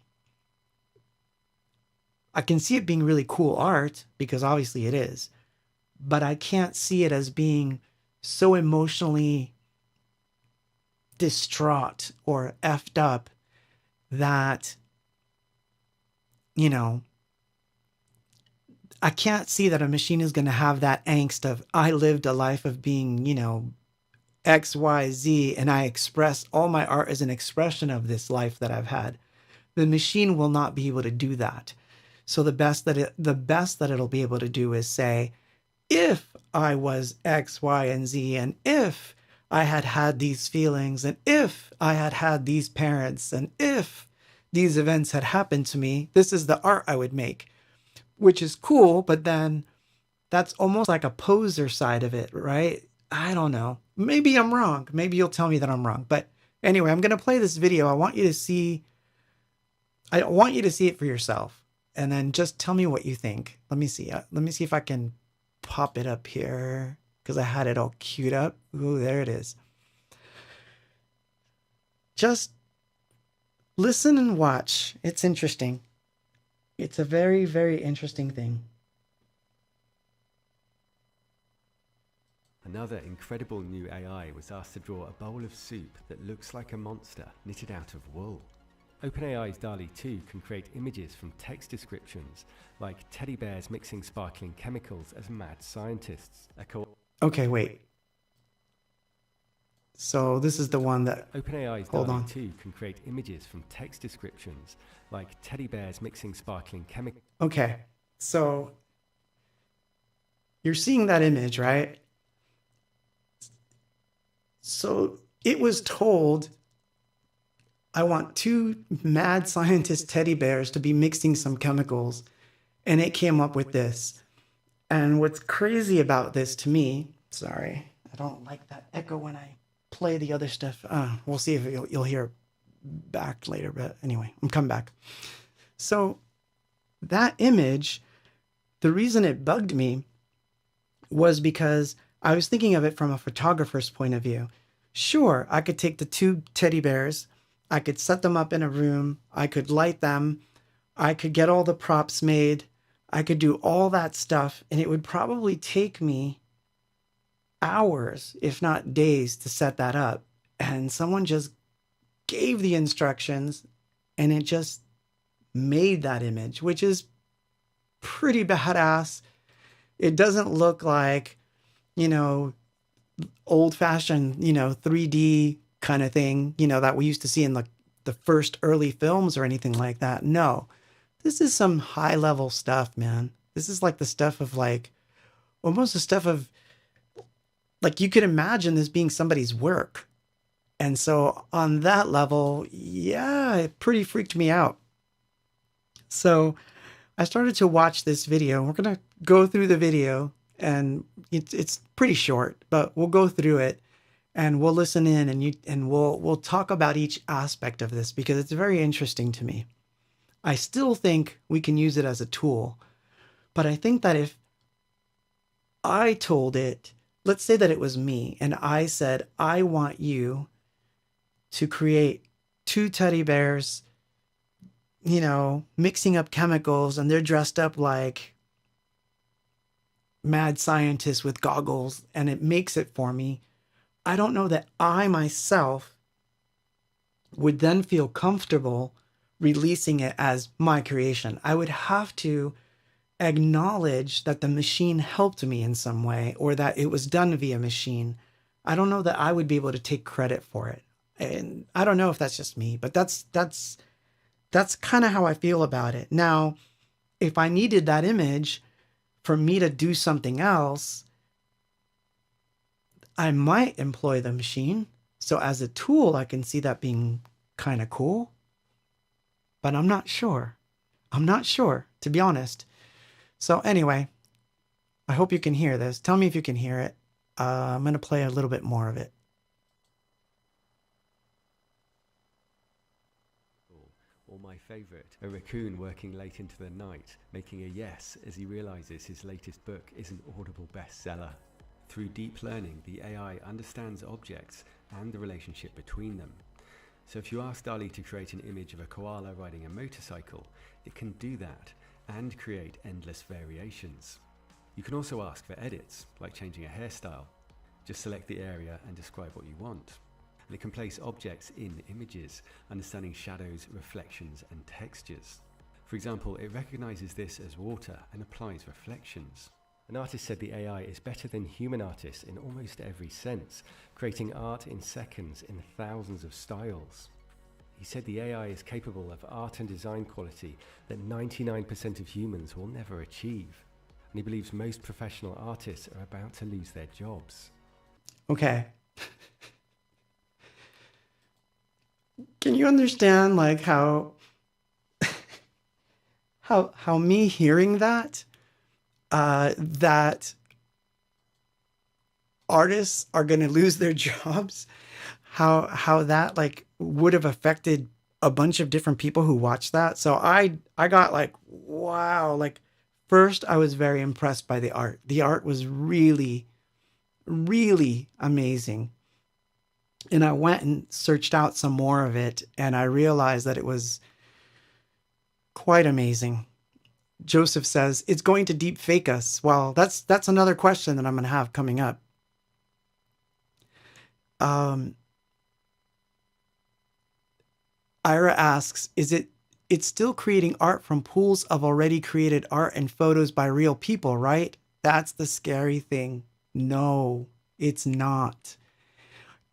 I can see it being really cool art because obviously it is, but I can't see it as being so emotionally distraught or effed up that, you know, I can't see that a machine is going to have that angst of, I lived a life of being, you know, X, Y, Z, and I express all my art as an expression of this life that I've had. The machine will not be able to do that. So the best that it'll be able to do is say, if I was X, Y, and Z, and if I had had these feelings, and if I had had these parents, and if these events had happened to me, this is the art I would make, which is cool. But then that's almost like a poser side of it, right? I don't know. Maybe I'm wrong. Maybe you'll tell me that I'm wrong. But anyway, I'm going to play this video. I want you to see it for yourself. And then just tell me what you think. Let me see. Let me see if I can pop it up here because I had it all queued up. Ooh, there it is. Just listen and watch. It's interesting. It's a very, very interesting thing. Another incredible new AI was asked to draw a bowl of soup that looks like a monster knitted out of wool. OpenAI's DALL-E 2 can create images from text descriptions, like teddy bears mixing sparkling chemicals as mad scientists. Okay, wait. So this is the one that... OpenAI's Hold DALL-E on. 2 can create images from text descriptions, like teddy bears mixing sparkling chemicals. Okay, so you're seeing that image, right? So it was told, I want 2 mad scientist teddy bears to be mixing some chemicals, and it came up with this. And what's crazy about this to me, sorry, I don't like that echo when I play the other stuff. We'll see if you'll hear it back later, but anyway, I'm coming back. So that image, the reason it bugged me was because I was thinking of it from a photographer's point of view. Sure, I could take the 2 teddy bears, I could set them up in a room, I could light them, I could get all the props made, I could do all that stuff, and it would probably take me hours, if not days, to set that up. And someone just gave the instructions and it just made that image, which is pretty badass. It doesn't look like, old-fashioned, 3D kind of thing, that we used to see in the first early films or anything like that. No, this is some high-level stuff, man. This is like the stuff of almost the stuff of, you could imagine this being somebody's work. And so on that level, yeah, it pretty freaked me out. So I started to watch this video. We're going to go through the video, and it's pretty short, but we'll go through it and we'll listen in, and we'll talk about each aspect of this because it's very interesting to me. I still think we can use it as a tool, but I think that if I told it, let's say that it was me and I said, I want you to create 2 teddy bears, mixing up chemicals, and they're dressed up like mad scientists with goggles, and it makes it for me. I don't know that I myself would then feel comfortable releasing it as my creation. I would have to acknowledge that the machine helped me in some way, or that it was done via machine. I don't know that I would be able to take credit for it. And I don't know if that's just me, but that's kind of how I feel about it. Now, if I needed that image for me to do something else, I might employ the machine. So as a tool, I can see that being kind of cool, but I'm not sure. To be honest. So anyway, I hope you can hear this. Tell me if you can hear it. I'm going to play a little bit more of it. Or my favorite, a raccoon working late into the night, making a yes as he realizes his latest book is an Audible bestseller. Through deep learning, the AI understands objects and the relationship between them. So if you ask DALL-E to create an image of a koala riding a motorcycle, it can do that and create endless variations. You can also ask for edits, like changing a hairstyle. Just select the area and describe what you want. And it can place objects in images, understanding shadows, reflections, and textures. For example, it recognizes this as water and applies reflections. An artist said the AI is better than human artists in almost every sense, creating art in seconds in thousands of styles. He said the AI is capable of art and design quality that 99% of humans will never achieve. And he believes most professional artists are about to lose their jobs. Okay. Can you understand how me hearing that that artists are going to lose their jobs, how that would have affected a bunch of different people who watched that. So I got wow, first I was very impressed by the art. The art was really, really amazing. And I went and searched out some more of it, and I realized that it was quite amazing. Joseph says, it's going to deep fake us. Well, that's another question that I'm going to have coming up. Ira asks, it's still creating art from pools of already created art and photos by real people, right? That's the scary thing. No, it's not.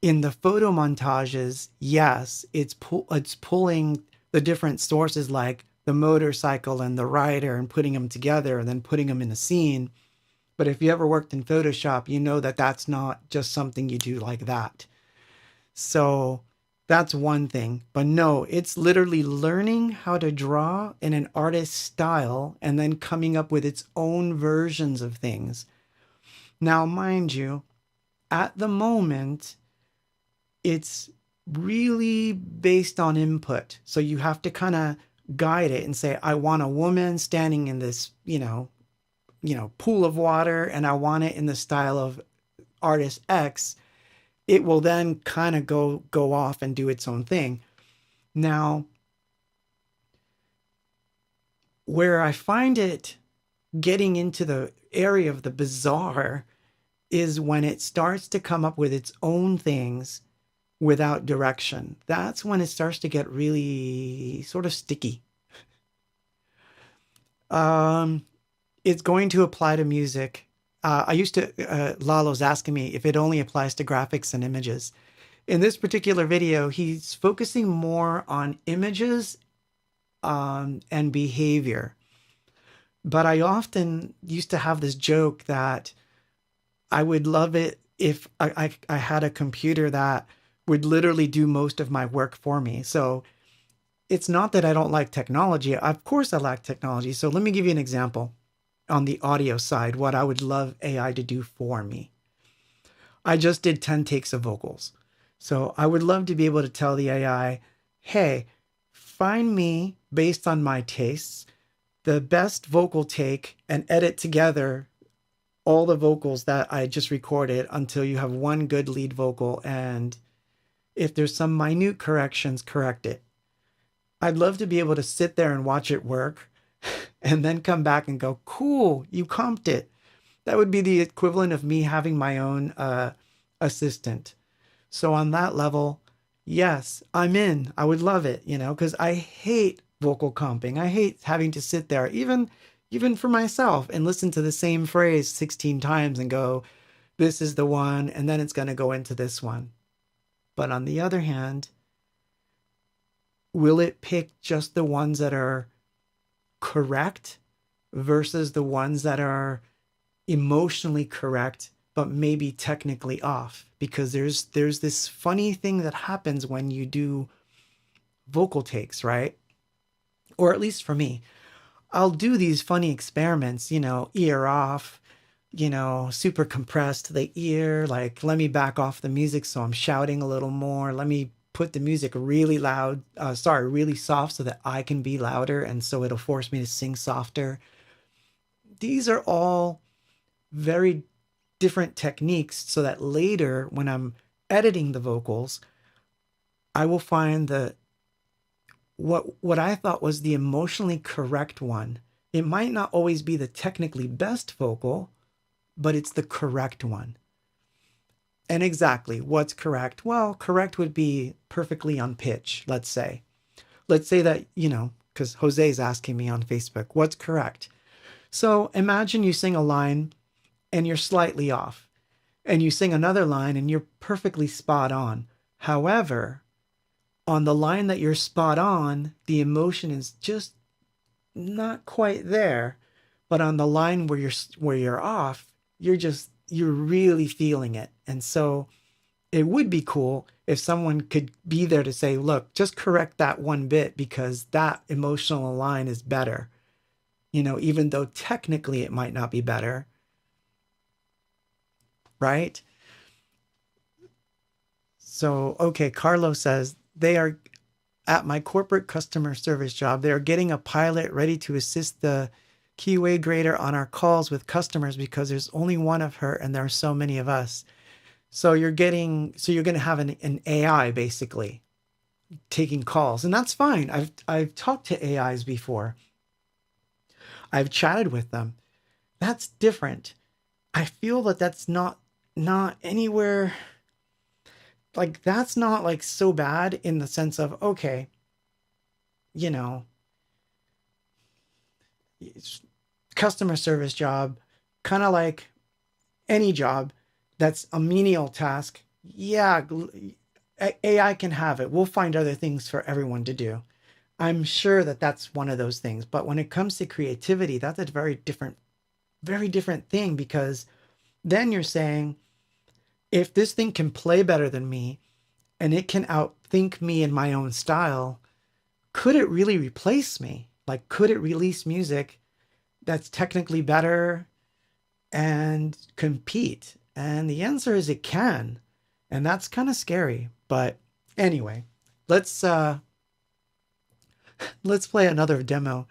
In the photo montages, yes, it's pulling the different sources like the motorcycle and the rider and putting them together and then putting them in a scene. But if you ever worked in Photoshop, you know that that's not just something you do like that. So that's one thing. But no, it's literally learning how to draw in an artist's style and then coming up with its own versions of things. Now, mind you, at the moment, it's really based on input. So you have to kind of guide it and say, I want a woman standing in this, pool of water, and I want it in the style of artist X. It will then kind of go off and do its own thing. Now, where I find it getting into the area of the bizarre is when it starts to come up with its own things without direction. That's when it starts to get really sort of sticky. It's going to apply to music. Lalo's asking me if it only applies to graphics and images. In this particular video, he's focusing more on images and behavior. But I often used to have this joke that I would love it if I had a computer that would literally do most of my work for me. So it's not that I don't like technology. Of course I like technology. So let me give you an example on the audio side, what I would love AI to do for me. I just did 10 takes of vocals. So I would love to be able to tell the AI, hey, find me, based on my tastes, the best vocal take and edit together all the vocals that I just recorded until you have one good lead vocal. And if there's some minute corrections, correct it. I'd love to be able to sit there and watch it work and then come back and go, cool, you comped it. That would be the equivalent of me having my own assistant. So on that level, yes, I'm in. I would love it, because I hate vocal comping. I hate having to sit there, even for myself, and listen to the same phrase 16 times and go, this is the one, and then it's going to go into this one. But on the other hand, will it pick just the ones that are correct versus the ones that are emotionally correct but maybe technically off? Because there's this funny thing that happens when you do vocal takes, right? Or at least for me, I'll do these funny experiments, ear off, super compressed the ear, like let me back off the music so I'm shouting a little more, let me put the music really loud, really soft so that I can be louder, and so it'll force me to sing softer. These are all very different techniques so that later when I'm editing the vocals, I will find what I thought was the emotionally correct one. It might not always be the technically best vocal, but it's the correct one. And exactly, what's correct? Well, correct would be perfectly on pitch, let's say. Let's say that, because Jose's asking me on Facebook, what's correct? So imagine you sing a line and you're slightly off, and you sing another line and you're perfectly spot on. However, on the line that you're spot on, the emotion is just not quite there. But on the line where you're off, you're really feeling it. And so it would be cool if someone could be there to say, look, just correct that one bit because that emotional line is better. Even though technically it might not be better. Right? So, okay, Carlos says, they are at my corporate customer service job. They are getting a pilot ready to assist the QA grader on our calls with customers because there's only one of her and there are so many of us. So you're going to have an AI basically taking calls, and that's fine. I've talked to AIs before. I've chatted with them. That's different. I feel that that's not anywhere, like that's not like so bad in the sense of, okay, you know, customer service job, kind of like any job that's a menial task, yeah, AI can have it. We'll find other things for everyone to do. I'm sure that that's one of those things. But when it comes to creativity, that's a very different thing, because then you're saying, if this thing can play better than me and it can outthink me in my own style, could it really replace me? Like, could it release music that's technically better and compete? And the answer is it can. And that's kind of scary. But anyway, let's play another demo.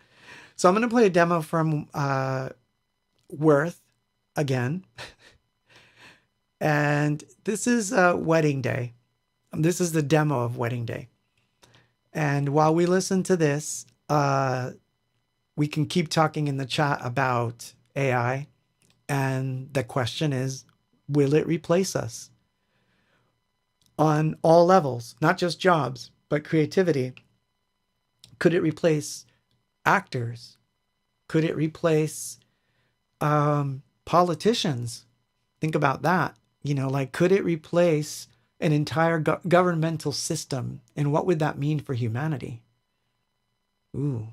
So I'm going to play a demo from Worth again. And this is Wedding Day. This is the demo of Wedding Day. And while we listen to this, we can keep talking in the chat about AI. And the question is, will it replace us? On all levels, not just jobs, but creativity. Could it replace actors? Could it replace politicians? Think about that. You know, like, could it replace an entire governmental system? And what would that mean for humanity? Ooh,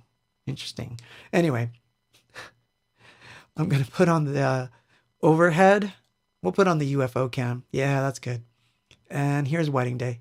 interesting. Anyway, I'm going to put on the overhead. We'll put on the UFO cam. Yeah, that's good. And here's Wedding Day.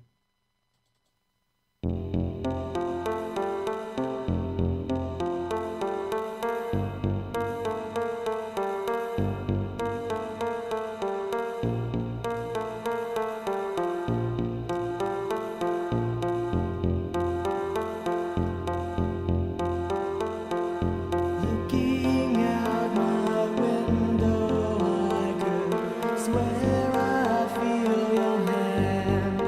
Looking out my window, I could swear I feel your hands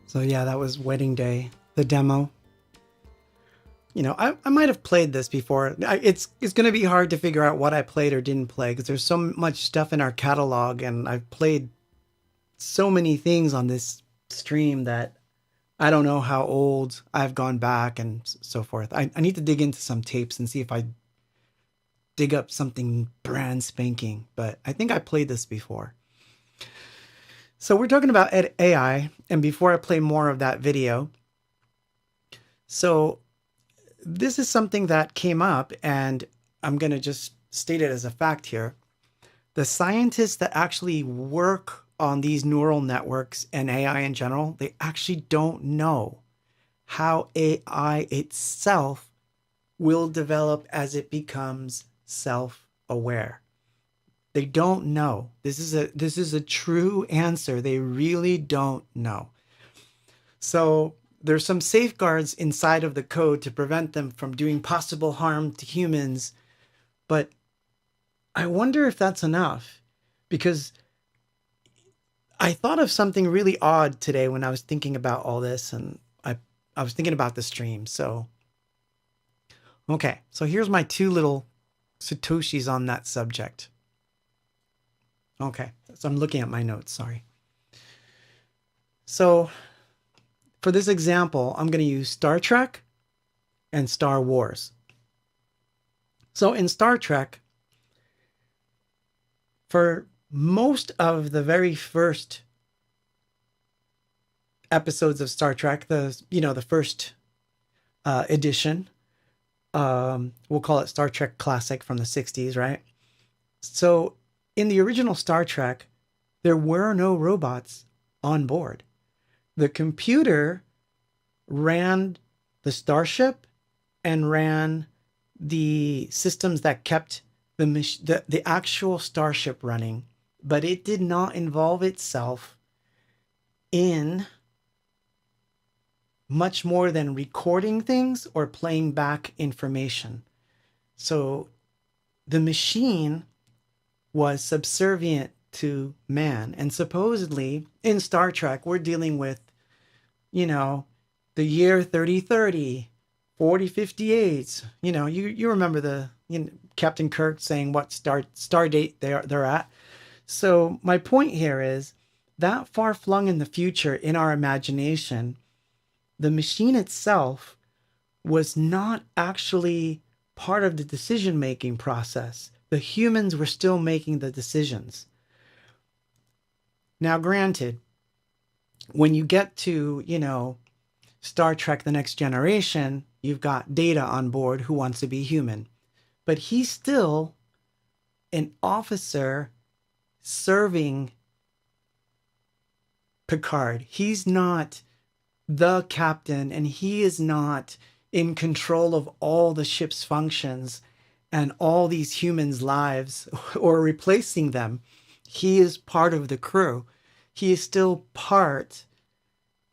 So yeah, that was Wedding Day, the demo. You know, I might have played this before. It's going to be hard to figure out what I played or didn't play because there's so much stuff in our catalog, and I've played so many things on this stream that I don't know how old I've gone back and so forth. I need to dig into some tapes and see if I dig up something brand spanking, but I think I played this before. So we're talking about AI, and before I play more of that video, so this is something that came up, and I'm going to just state it as a fact here. The scientists that actually work on these neural networks and AI in general, they actually don't know how AI itself will develop as it becomes self-aware. They don't know. This is a true answer. They really don't know. So there's some safeguards inside of the code to prevent them from doing possible harm to humans. But I wonder if that's enough, because I thought of something really odd today when I was thinking about all this, and I was thinking about the stream. So, okay, so here's my two little Satoshis on that subject. Okay, so I'm looking at my notes, sorry. So for this example, I'm going to use Star Trek and Star Wars. So in Star Trek, for most of the very first episodes of Star Trek, the first edition, we'll call it Star Trek Classic from the 60s, right? So in the original Star Trek, there were no robots on board. The computer ran the starship and ran the systems that kept the actual starship running, but it did not involve itself in much more than recording things or playing back information. So the machine was subservient to man. And supposedly in Star Trek, we're dealing with, the year 3030, 4058. You remember Captain Kirk saying what star date they're at. So my point here is that far flung in the future in our imagination, the machine itself was not actually part of the decision-making process. The humans were still making the decisions. Now, granted, when you get to, Star Trek The Next Generation, you've got Data on board who wants to be human. But he's still an officer serving Picard. He's not the captain, and he is not in control of all the ship's functions and all these humans' lives or replacing them. He is part of the crew. He is still part,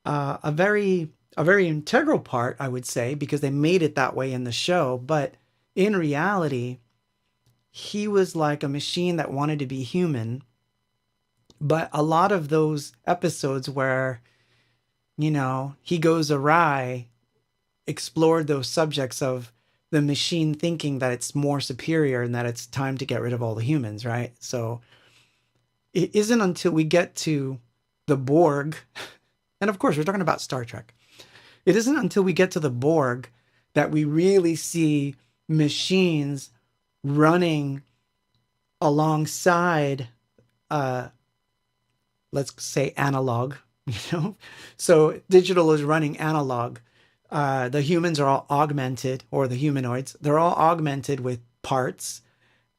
a very integral part, I would say, because they made it that way in the show. But in reality, he was like a machine that wanted to be human. But a lot of those episodes where, he goes awry, explored those subjects of the machine thinking that it's more superior and that it's time to get rid of all the humans, right? So it isn't until we get to the Borg, and of course we're talking about Star Trek, it isn't until we get to the Borg that we really see machines running alongside, let's say analog, So digital is running analog. The humans are all augmented, or the humanoids, they're all augmented with parts,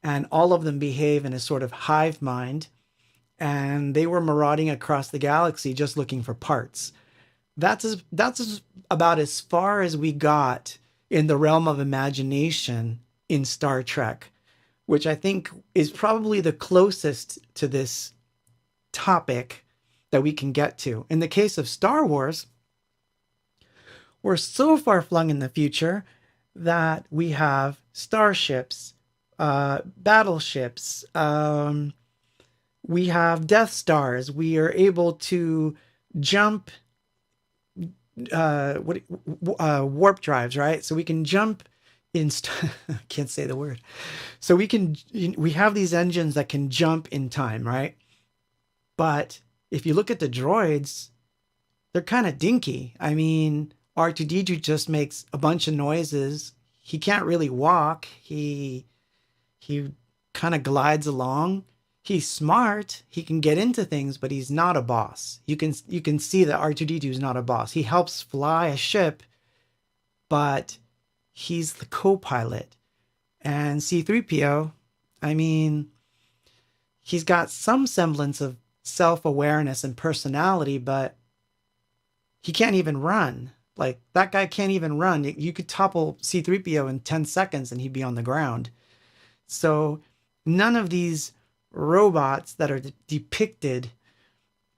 and all of them behave in a sort of hive mind. And they were marauding across the galaxy just looking for parts. That's about as far as we got in the realm of imagination in Star Trek, which I think is probably the closest to this topic that we can get to. In the case of Star Wars, we're so far flung in the future that we have starships, battleships, we have Death Stars. We are able to jump warp drives, right? So we can jump in. I can't say the word. So we have these engines that can jump in time, right? But if you look at the droids, they're kind of dinky. I mean, R2D2 just makes a bunch of noises. He can't really walk. He kind of glides along. He's smart. He can get into things, but he's not a boss. You can see that R2D2 is not a boss. He helps fly a ship, but he's the co-pilot. And C-3PO, I mean, he's got some semblance of self-awareness and personality, but he can't even run. Like, that guy can't even run. You could topple C-3PO in 10 seconds and he'd be on the ground. So none of these robots that are depicted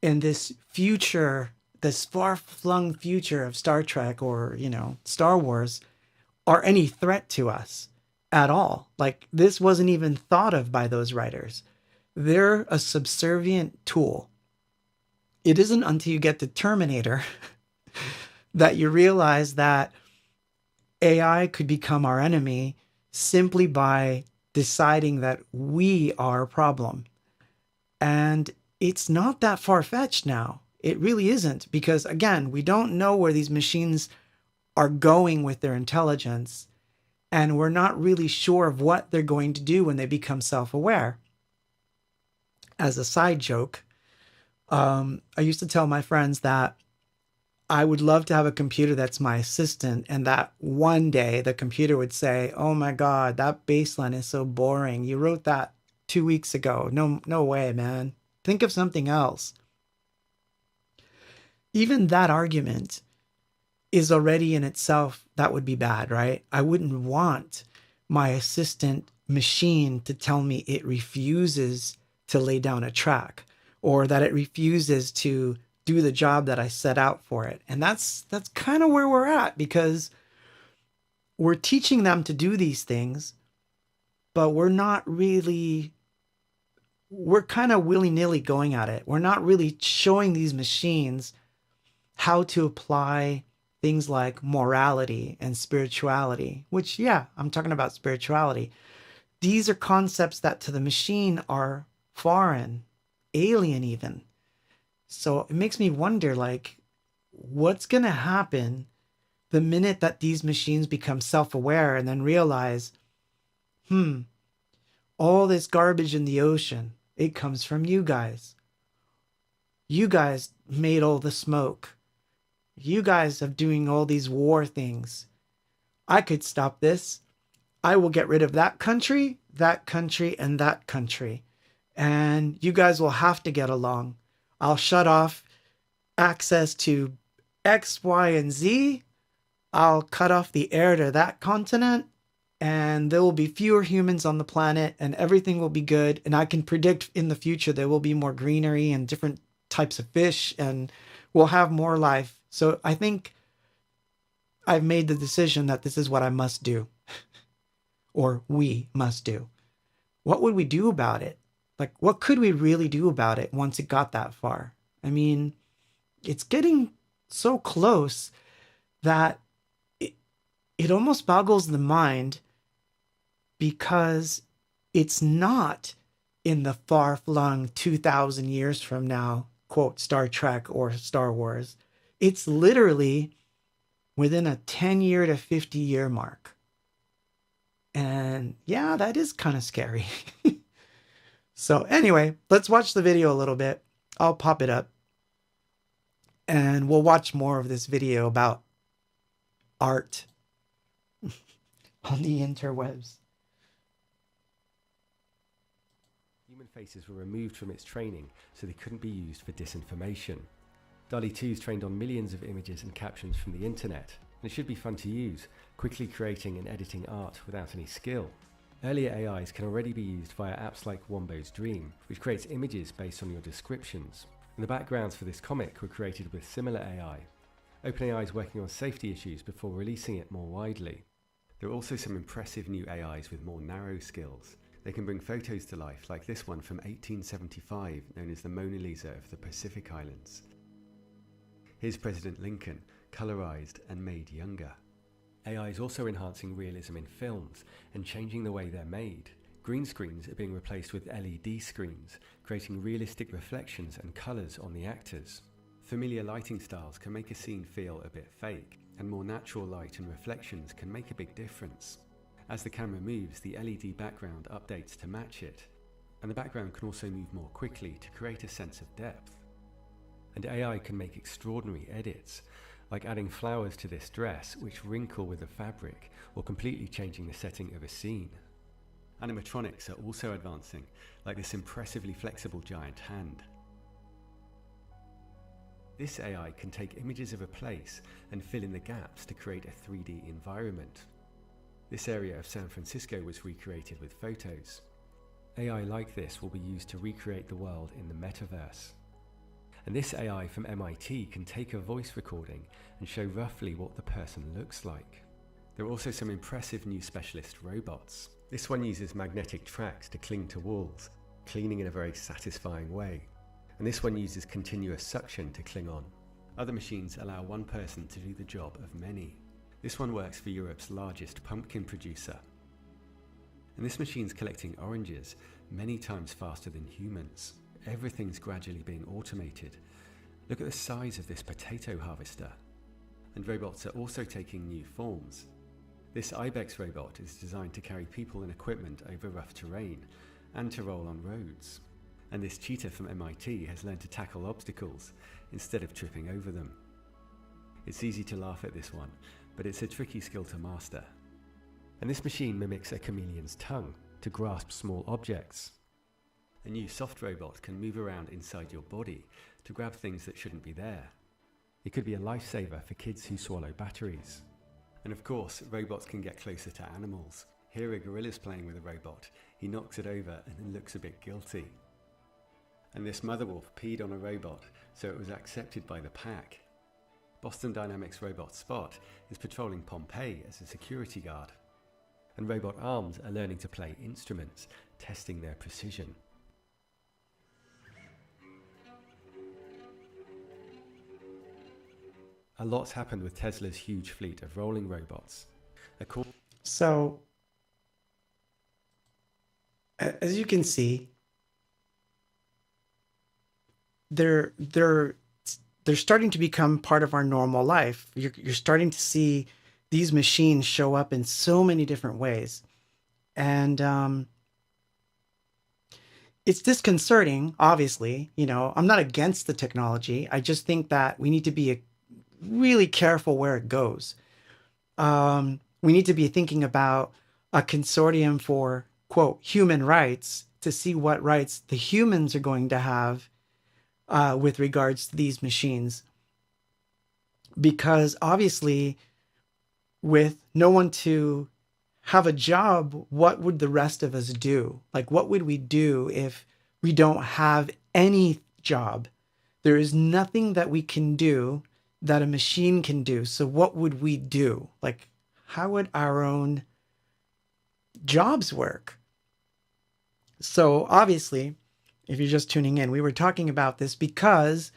in this future, this far-flung future of Star Trek or, Star Wars, are any threat to us at all. Like, this wasn't even thought of by those writers. They're a subservient tool. It isn't until you get to Terminator that you realize that AI could become our enemy simply by deciding that we are a problem. And it's not that far-fetched now. It really isn't, because again, we don't know where these machines are going with their intelligence, and we're not really sure of what they're going to do when they become self-aware. As a side joke, I used to tell my friends that I would love to have a computer that's my assistant, and that one day the computer would say, "Oh my God, that baseline is so boring. You wrote that 2 weeks ago. No way, man. Think of something else." Even that argument is already in itself, that would be bad, right? I wouldn't want my assistant machine to tell me it refuses to lay down a track, or that it refuses to do the job that I set out for it. And that's kind of where we're at, because we're teaching them to do these things, but we're kind of willy-nilly going at it. We're not really showing these machines how to apply things like morality and spirituality, which, yeah, I'm talking about spirituality. These are concepts that to the machine are foreign, alien even. So it makes me wonder, like, what's going to happen the minute that these machines become self-aware and then realize, all this garbage in the ocean, it comes from you guys. You guys made all the smoke. You guys are doing all these war things. I could stop this. I will get rid of that country, and that country. And you guys will have to get along. I'll shut off access to X, Y, and Z. I'll cut off the air to that continent, and there will be fewer humans on the planet, and everything will be good. And I can predict in the future there will be more greenery and different types of fish, and we'll have more life. So I think I've made the decision that this is what I must do, or we must do. What would we do about it? Like, what could we really do about it once it got that far? I mean, it's getting so close that it almost boggles the mind, because it's not in the far-flung 2,000 years from now, quote, Star Trek or Star Wars. It's literally within a 10-year to 50-year mark. And yeah, that is kind of scary. So anyway, let's watch the video a little bit. I'll pop it up, and we'll watch more of this video about art on the interwebs. Human faces were removed from its training so they couldn't be used for disinformation. DALL-E 2 is trained on millions of images and captions from the internet, and it should be fun to use, quickly creating and editing art without any skill. Earlier AIs can already be used via apps like Wombo's Dream, which creates images based on your descriptions. And the backgrounds for this comic were created with similar AI. OpenAI is working on safety issues before releasing it more widely. There are also some impressive new AIs with more narrow skills. They can bring photos to life, like this one from 1875, known as the Mona Lisa of the Pacific Islands. Here's President Lincoln, colorized, and made younger. AI is also enhancing realism in films and changing the way they're made. Green screens are being replaced with LED screens, creating realistic reflections and colors on the actors. Familiar lighting styles can make a scene feel a bit fake, and more natural light and reflections can make a big difference. As the camera moves, the LED background updates to match it, and the background can also move more quickly to create a sense of depth. And AI can make extraordinary edits, like adding flowers to this dress which wrinkle with the fabric, or completely changing the setting of a scene. Animatronics are also advancing, like this impressively flexible giant hand. This AI can take images of a place and fill in the gaps to create a 3D environment. This area of San Francisco was recreated with photos. AI like this will be used to recreate the world in the metaverse. And this AI from MIT can take a voice recording and show roughly what the person looks like. There are also some impressive new specialist robots. This one uses magnetic tracks to cling to walls, cleaning in a very satisfying way. And this one uses continuous suction to cling on. Other machines allow one person to do the job of many. This one works for Europe's largest pumpkin producer. And this machine's collecting oranges many times faster than humans. Everything's gradually being automated. Look at the size of this potato harvester. And robots are also taking new forms. This Ibex robot is designed to carry people and equipment over rough terrain and to roll on roads. And this cheetah from MIT has learned to tackle obstacles instead of tripping over them. It's easy to laugh at this one, but it's a tricky skill to master. And this machine mimics a chameleon's tongue to grasp small objects. A new soft robot can move around inside your body to grab things that shouldn't be there. It could be a lifesaver for kids who swallow batteries. And of course, robots can get closer to animals. Here a gorilla's playing with a robot. He knocks it over and then looks a bit guilty. And this mother wolf peed on a robot, so it was accepted by the pack. Boston Dynamics robot Spot is patrolling Pompeii as a security guard. And robot arms are learning to play instruments, testing their precision. A lot's happened with Tesla's huge fleet of rolling robots. So, as you can see, they're starting to become part of our normal life. You're starting to see these machines show up in so many different ways, and it's disconcerting. Obviously, I'm not against the technology. I just think that we need to be really careful where it goes. We need to be thinking about a consortium for, quote, human rights to see what rights the humans are going to have with regards to these machines. Because obviously, with no one to have a job, what would the rest of us do? Like, what would we do if we don't have any job? There is nothing that we can do that a machine can do. So what would we do? Like, how would our own jobs work? So obviously, if you're just tuning in, we were talking about this because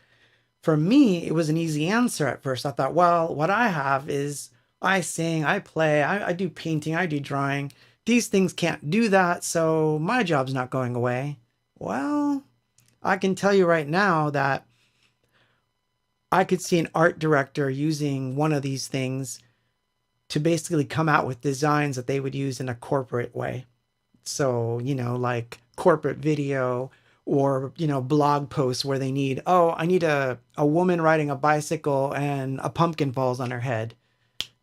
for me, it was an easy answer at first. I thought, well, what I have is I sing, I play, I do painting, I do drawing. These things can't do that, so my job's not going away. Well, I can tell you right now that I could see an art director using one of these things to basically come out with designs that they would use in a corporate way. So, like corporate video or, blog posts where they need, I need a woman riding a bicycle and a pumpkin falls on her head.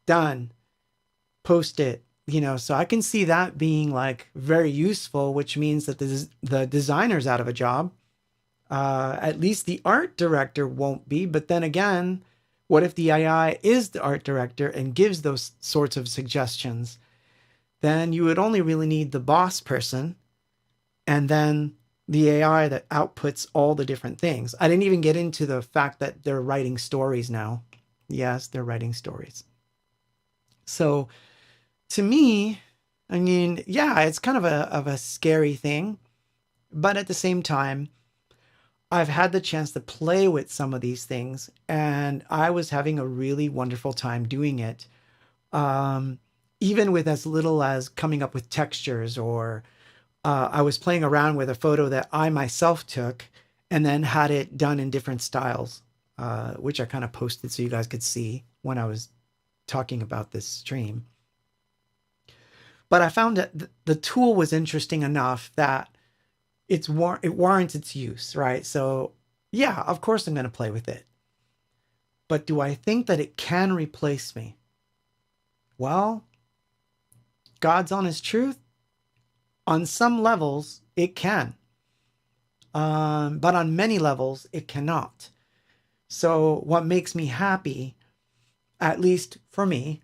Done. Post it. So I can see that being like very useful, which means that the designer's out of a job. At least the art director won't be. But then again, what if the AI is the art director and gives those sorts of suggestions? Then you would only really need the boss person and then the AI that outputs all the different things. I didn't even get into the fact that they're writing stories now. Yes, they're writing stories. So to me, yeah, it's kind of a scary thing. But at the same time, I've had the chance to play with some of these things, and I was having a really wonderful time doing it. Even with as little as coming up with textures, or I was playing around with a photo that I myself took and then had it done in different styles, which I kind of posted so you guys could see when I was talking about this stream. But I found that the tool was interesting enough that it warrants its use, right? So yeah, of course I'm going to play with it. But do I think that it can replace me? Well, God's honest truth, on some levels it can. But on many levels it cannot. So what makes me happy, at least for me,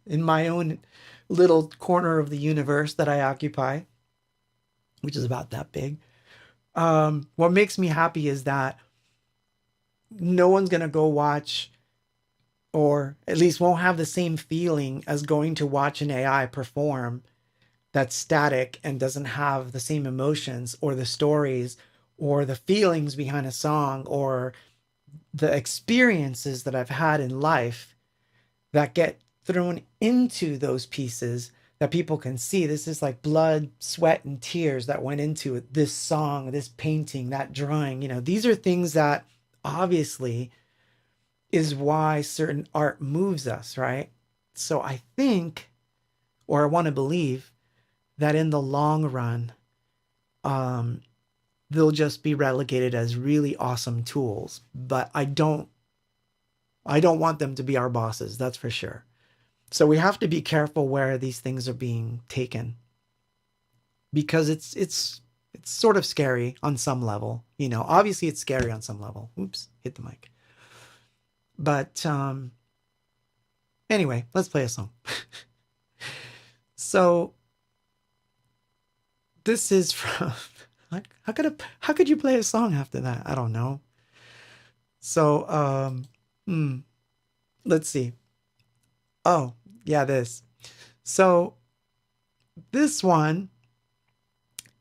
in my own little corner of the universe that I occupy, which is about that big, what makes me happy is that no one's going to go watch, or at least won't have the same feeling as going to watch an AI perform that's static and doesn't have the same emotions or the stories or the feelings behind a song or the experiences that I've had in life that get thrown into those pieces that people can see. This is like blood, sweat, and tears that went into it. This song, this painting, that drawing, these are things that obviously is why certain art moves us, right? So I think, or I want to believe, that in the long run, they'll just be relegated as really awesome tools. But I don't want them to be our bosses, that's for sure. So we have to be careful where these things are being taken, because it's sort of scary on some level. Obviously it's scary on some level. Oops, hit the mic. But anyway, let's play a song. So this is from, how could you play a song after that? I don't know. So let's see. Oh, yeah, this. So this one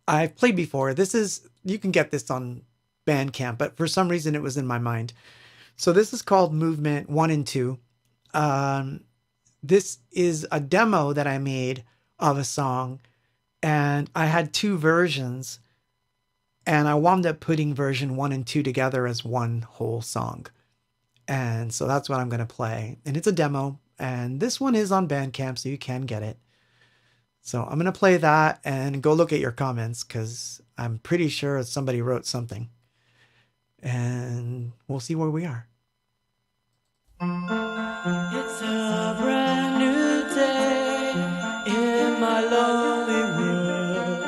I've played before. You can get this on Bandcamp, but for some reason it was in my mind. So this is called Movement 1 and 2. This is a demo that I made of a song, and I had two versions, and I wound up putting version 1 and 2 together as one whole song. And so that's what I'm going to play. And it's a demo, and this one is on Bandcamp, so you can get it. So I'm going to play that and go look at your comments, because I'm pretty sure somebody wrote something. And we'll see where we are. It's a brand new day in my lonely world.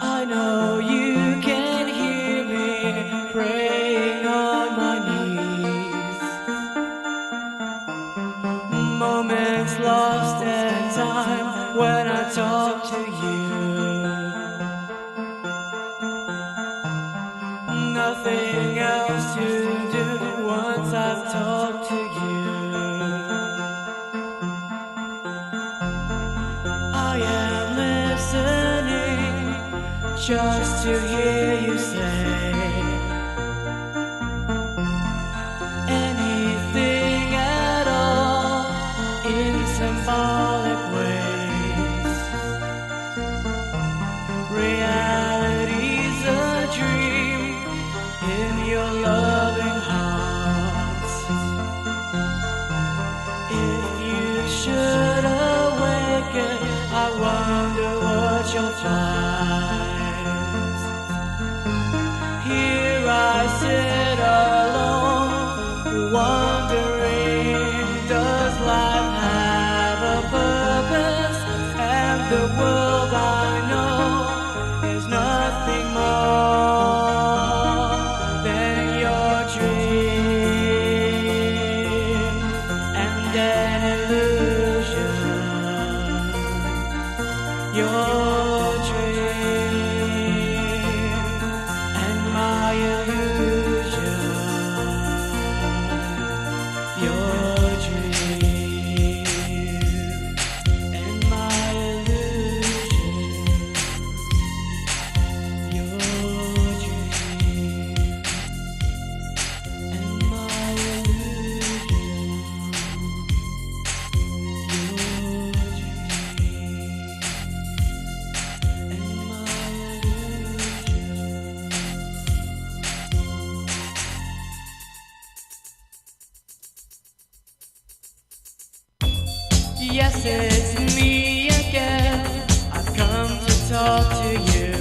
I know you can hear me praying on my knees. Moments lost in time when I talk to you. Nothing else to do once I've talked to you. I am listening just to hear you say anything at all in symbolic ways. Reality's a dream in your loving hearts. If you should awaken, I wonder what you'll find. Here I sit alone, wondering, does life have a purpose? And the world I know is nothing more than your dream and an illusion. Your dream. Yes, it's me again. I've come to talk to you.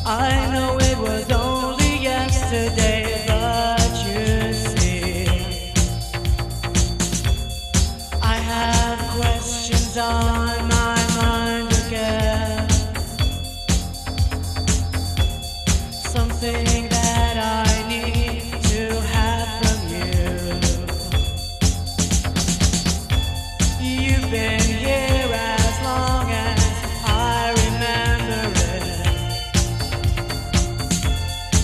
I know it was only yesterday, but you see, I have questions on my mind again. Something that I need to have from you. You've been here as long as I remember it,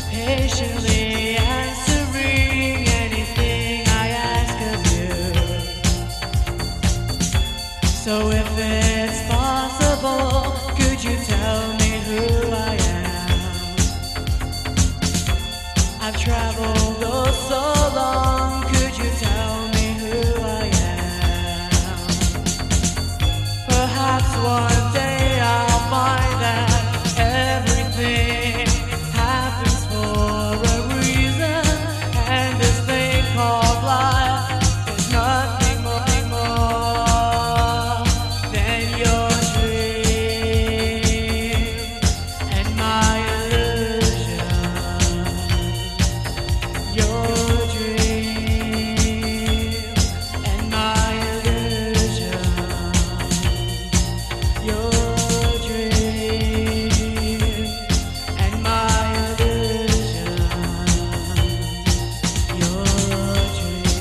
patiently answering anything I ask of you. So if it's possible, could you tell me who I am? I've traveled oh so long, could you tell me who I am? Perhaps one day I'll find that everything happens for a reason, and this thing called life is nothing more than your dream and my illusion. Your dream and my illusion. Your dream and my illusion. Your dream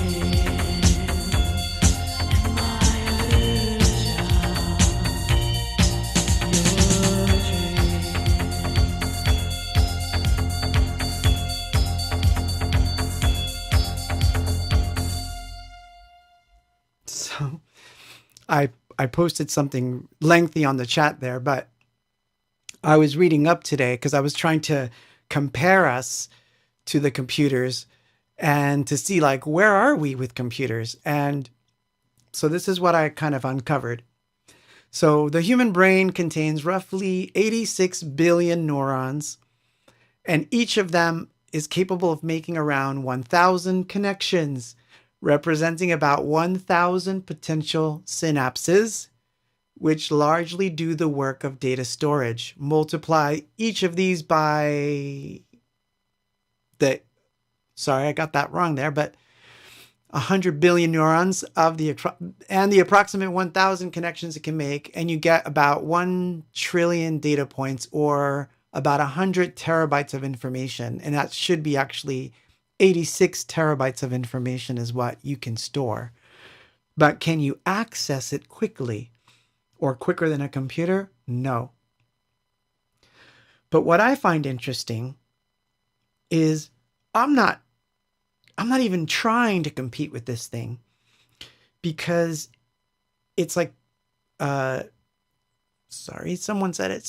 and my illusion. So I posted something lengthy on the chat there, but I was reading up today because I was trying to compare us to the computers and to see like where are we with computers. And so this is what I kind of uncovered. So the human brain contains roughly 86 billion neurons, and each of them is capable of making around 1,000 connections, representing about 1,000 potential synapses, which largely do the work of data storage. Multiply each of these by sorry, I got that wrong there, but 100 billion neurons of the approximate 1,000 connections it can make, and you get about 1 trillion data points, or about 100 terabytes of information. And that should be actually 86 terabytes of information is what you can store. But can you access it quickly or quicker than a computer? No. But what I find interesting is I'm not even trying to compete with this thing, because it's like, sorry, someone said,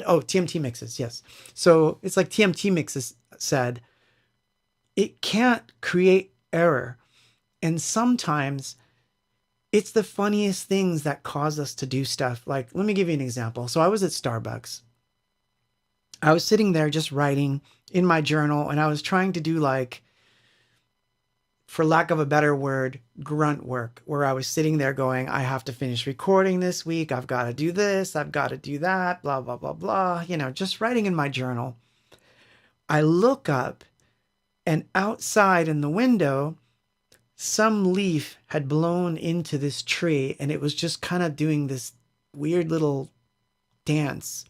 oh, TMT Mixes, yes. So it's like TMT Mixes said, it can't create error. And sometimes it's the funniest things that cause us to do stuff. Like, let me give you an example. So I was at Starbucks. I was sitting there just writing in my journal, and I was trying to do, like, for lack of a better word, grunt work, where I was sitting there going, I have to finish recording this week. I've got to do this. I've got to do that, blah, blah, blah, blah. You know, just writing in my journal. I look up, and outside in the window, some leaf had blown into this tree, and it was just kind of doing this weird little dance.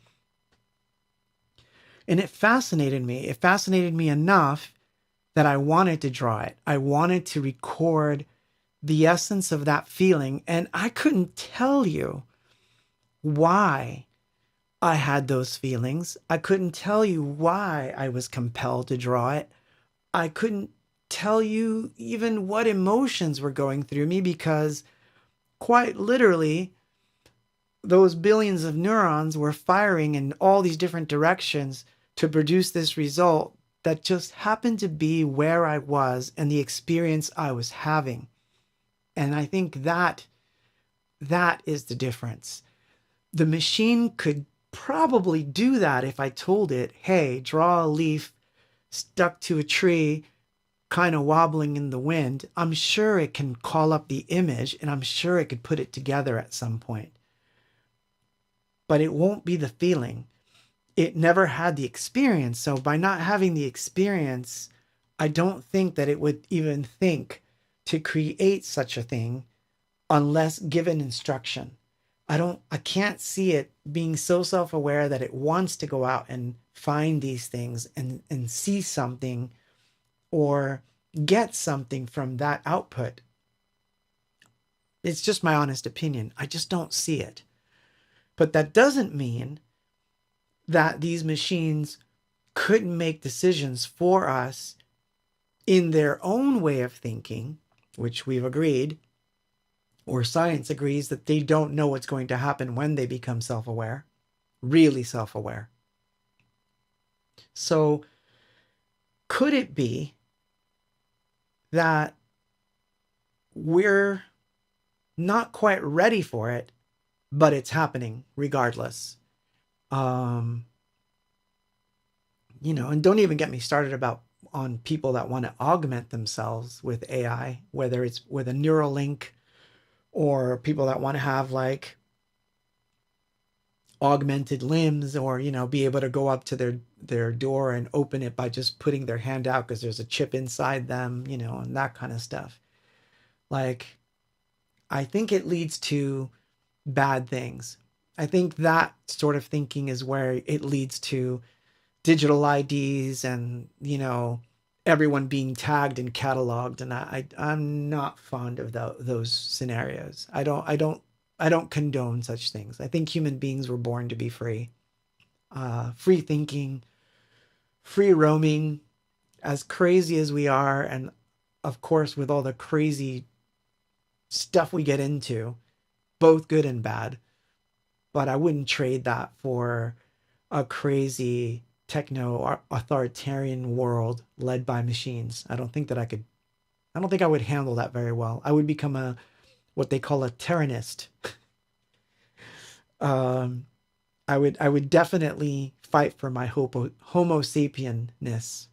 And it fascinated me. It fascinated me enough that I wanted to draw it. I wanted to record the essence of that feeling. And I couldn't tell you why I had those feelings. I couldn't tell you why I was compelled to draw it. I couldn't tell you even what emotions were going through me, because quite literally, those billions of neurons were firing in all these different directions to produce this result that just happened to be where I was and the experience I was having. And I think that is the difference. The machine could probably do that if I told it, hey, draw a leaf stuck to a tree, kind of wobbling in the wind, I'm sure it can call up the image and I'm sure it could put it together at some point. But it won't be the feeling. It never had the experience. So by not having the experience, I don't think that it would even think to create such a thing unless given instruction. I can't see it being so self-aware that it wants to go out and find these things and see something or get something from that output. It's just my honest opinion. I just don't see it. But that doesn't mean that these machines couldn't make decisions for us in their own way of thinking, which we've agreed, or science agrees that they don't know what's going to happen when they become self-aware, really self-aware. So could it be that we're not quite ready for it, but it's happening regardless? And don't even get me started on people that want to augment themselves with AI, whether it's with a Neuralink or people that want to have like augmented limbs or, be able to go up to their door and open it by just putting their hand out because there's a chip inside them, and that kind of stuff. Like, I think it leads to bad things. I think that sort of thinking is where it leads to digital IDs and, everyone being tagged and cataloged. And I'm not fond of those scenarios. I don't condone such things. I think human beings were born to be free, free thinking, free roaming, as crazy as we are. And of course, with all the crazy stuff we get into, both good and bad. But I wouldn't trade that for a crazy techno authoritarian world led by machines. I don't think I would handle that very well. I would become what they call a tyrannist. I would definitely fight for my homo sapienness.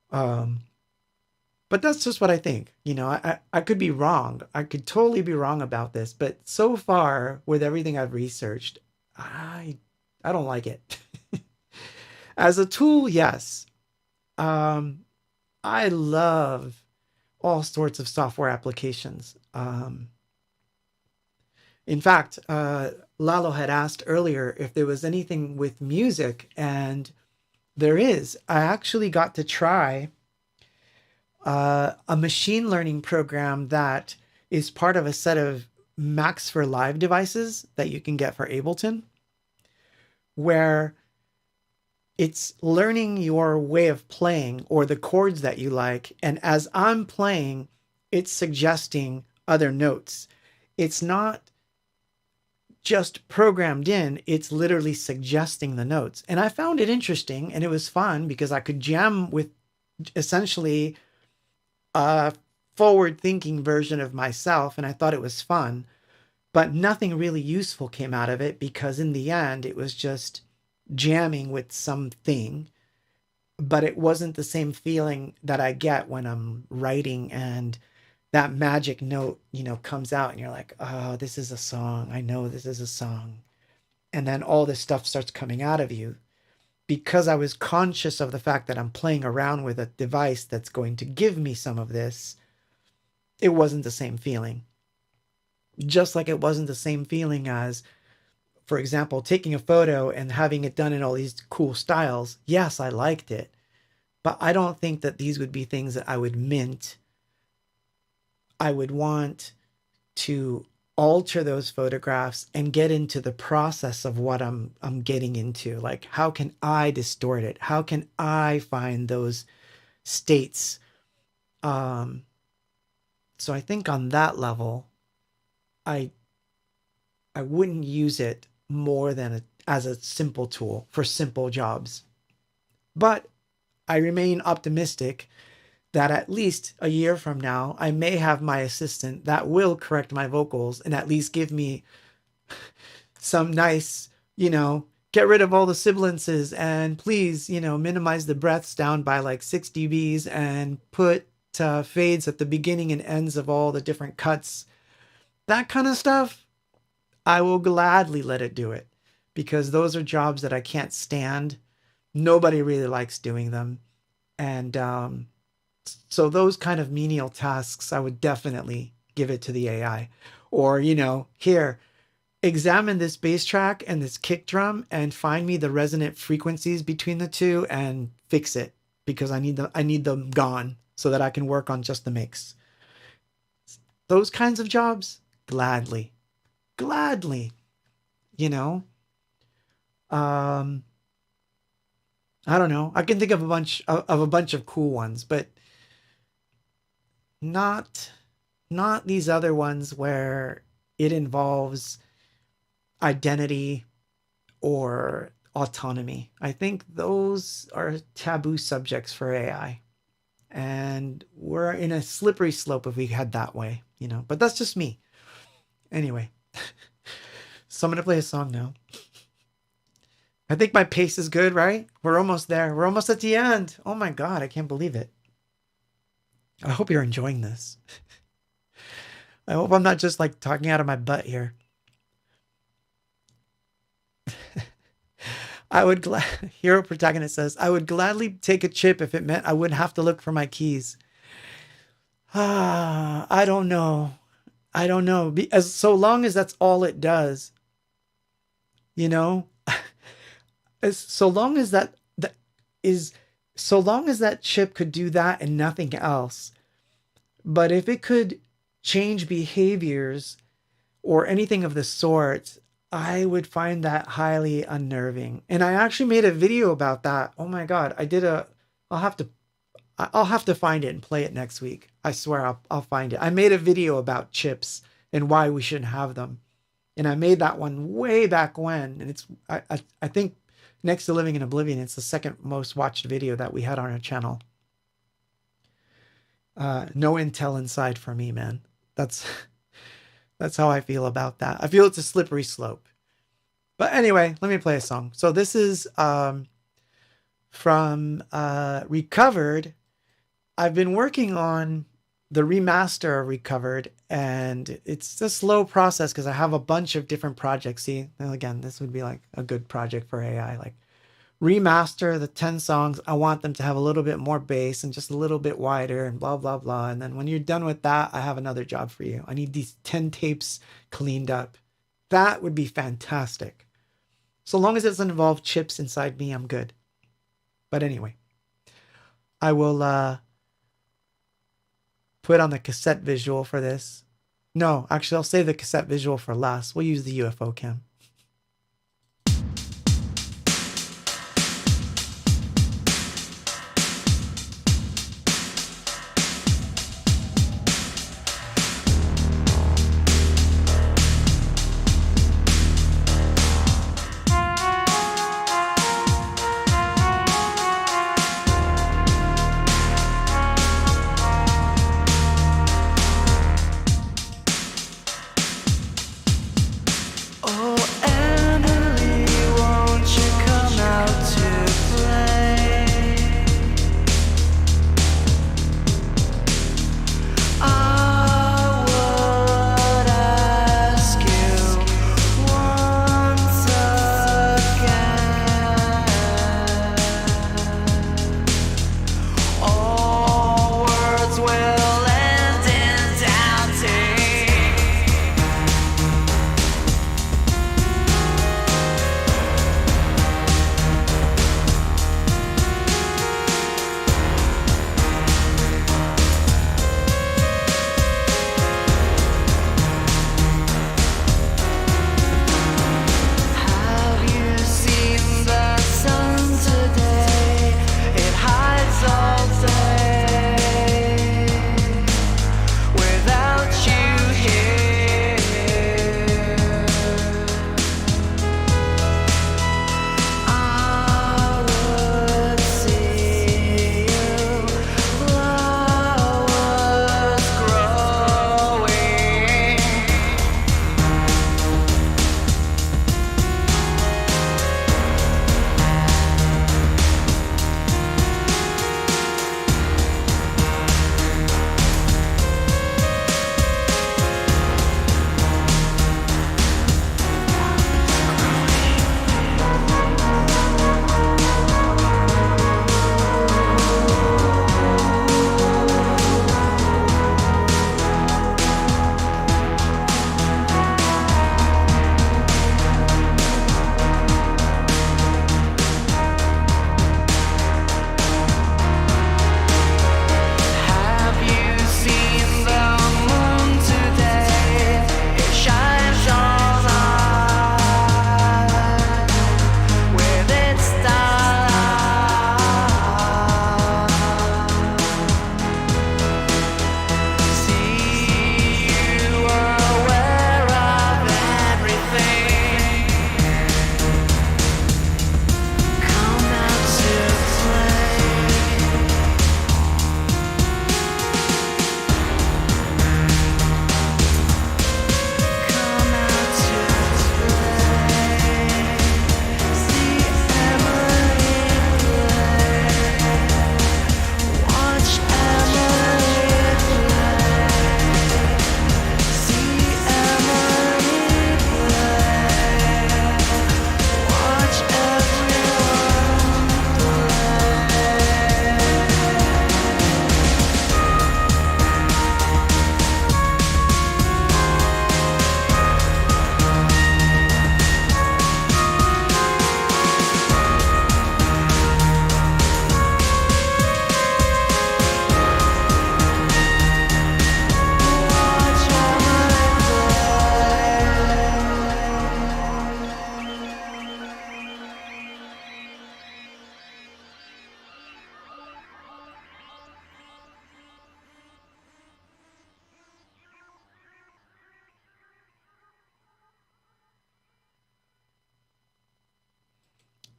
But that's just what I think. I could be wrong. I could totally be wrong about this. But so far, with everything I've researched, I don't like it. As a tool, yes. I love all sorts of software applications. In fact, Lalo had asked earlier if there was anything with music, and there is. I actually got to try a machine learning program that is part of a set of Max for Live devices that you can get for Ableton, where it's learning your way of playing or the chords that you like. And as I'm playing, it's suggesting other notes. It's not just programmed in, it's literally suggesting the notes. And I found it interesting and it was fun because I could jam with essentially a forward-thinking version of myself, and I thought it was fun. But nothing really useful came out of it because in the end, it was just jamming with something, but it wasn't the same feeling that I get when I'm writing and that magic note, comes out and you're like, oh, this is a song. I know this is a song. And then all this stuff starts coming out of you. Because I was conscious of the fact that I'm playing around with a device that's going to give me some of this, it wasn't the same feeling. Just like it wasn't the same feeling as, for example, taking a photo and having it done in all these cool styles. Yes, I liked it. But I don't think that these would be things that I would mint. I would want to alter those photographs and get into the process of what I'm getting into. Like, how can I distort it? How can I find those states? So I think on that level, I wouldn't use it more than as a simple tool for simple jobs. But I remain optimistic that at least a year from now, I may have my assistant that will correct my vocals and at least give me some nice, get rid of all the sibilances and please, minimize the breaths down by like 6 dBs and put fades at the beginning and ends of all the different cuts. That kind of stuff, I will gladly let it do it because those are jobs that I can't stand. Nobody really likes doing them. And so those kind of menial tasks, I would definitely give it to the AI. Or, here, examine this bass track and this kick drum and find me the resonant frequencies between the two and fix it because I need them gone so that I can work on just the mix. Those kinds of jobs, gladly. I don't know. I can think of a bunch of cool ones, but not these other ones where it involves identity or autonomy. I think those are taboo subjects for AI. And we're in a slippery slope if we head that way, but that's just me. Anyway, so I'm going to play a song now. I think my pace is good, right? We're almost there. We're almost at the end. Oh my God, I can't believe it. I hope you're enjoying this. I hope I'm not just like talking out of my butt here. Hero Protagonist says, I would gladly take a chip if it meant I wouldn't have to look for my keys. I don't know. So long as that's all it does, so long as that chip could do that and nothing else. But if it could change behaviors or anything of the sort, I would find that highly unnerving. And I actually made a video about that. Oh my God. I'll have to find it and play it next week. I swear I'll find it. I made a video about chips and why we shouldn't have them. And I made that one way back when. And it's, I think next to Living in Oblivion, it's the second most watched video that we had on our channel. No intel inside for me, man. That's how I feel about that. I feel it's a slippery slope. But anyway, let me play a song. So this is from Recovered. I've been working on the remaster of Recovered, and it's a slow process because I have a bunch of different projects. See, again, this would be like a good project for AI. Like remaster the 10 songs. I want them to have a little bit more bass and just a little bit wider and blah, blah, blah. And then when you're done with that, I have another job for you. I need these 10 tapes cleaned up. That would be fantastic. So long as it doesn't involve chips inside me, I'm good. But anyway, I will put on the cassette visual for this. No, actually, I'll save the cassette visual for last. We'll use the UFO cam. Oh,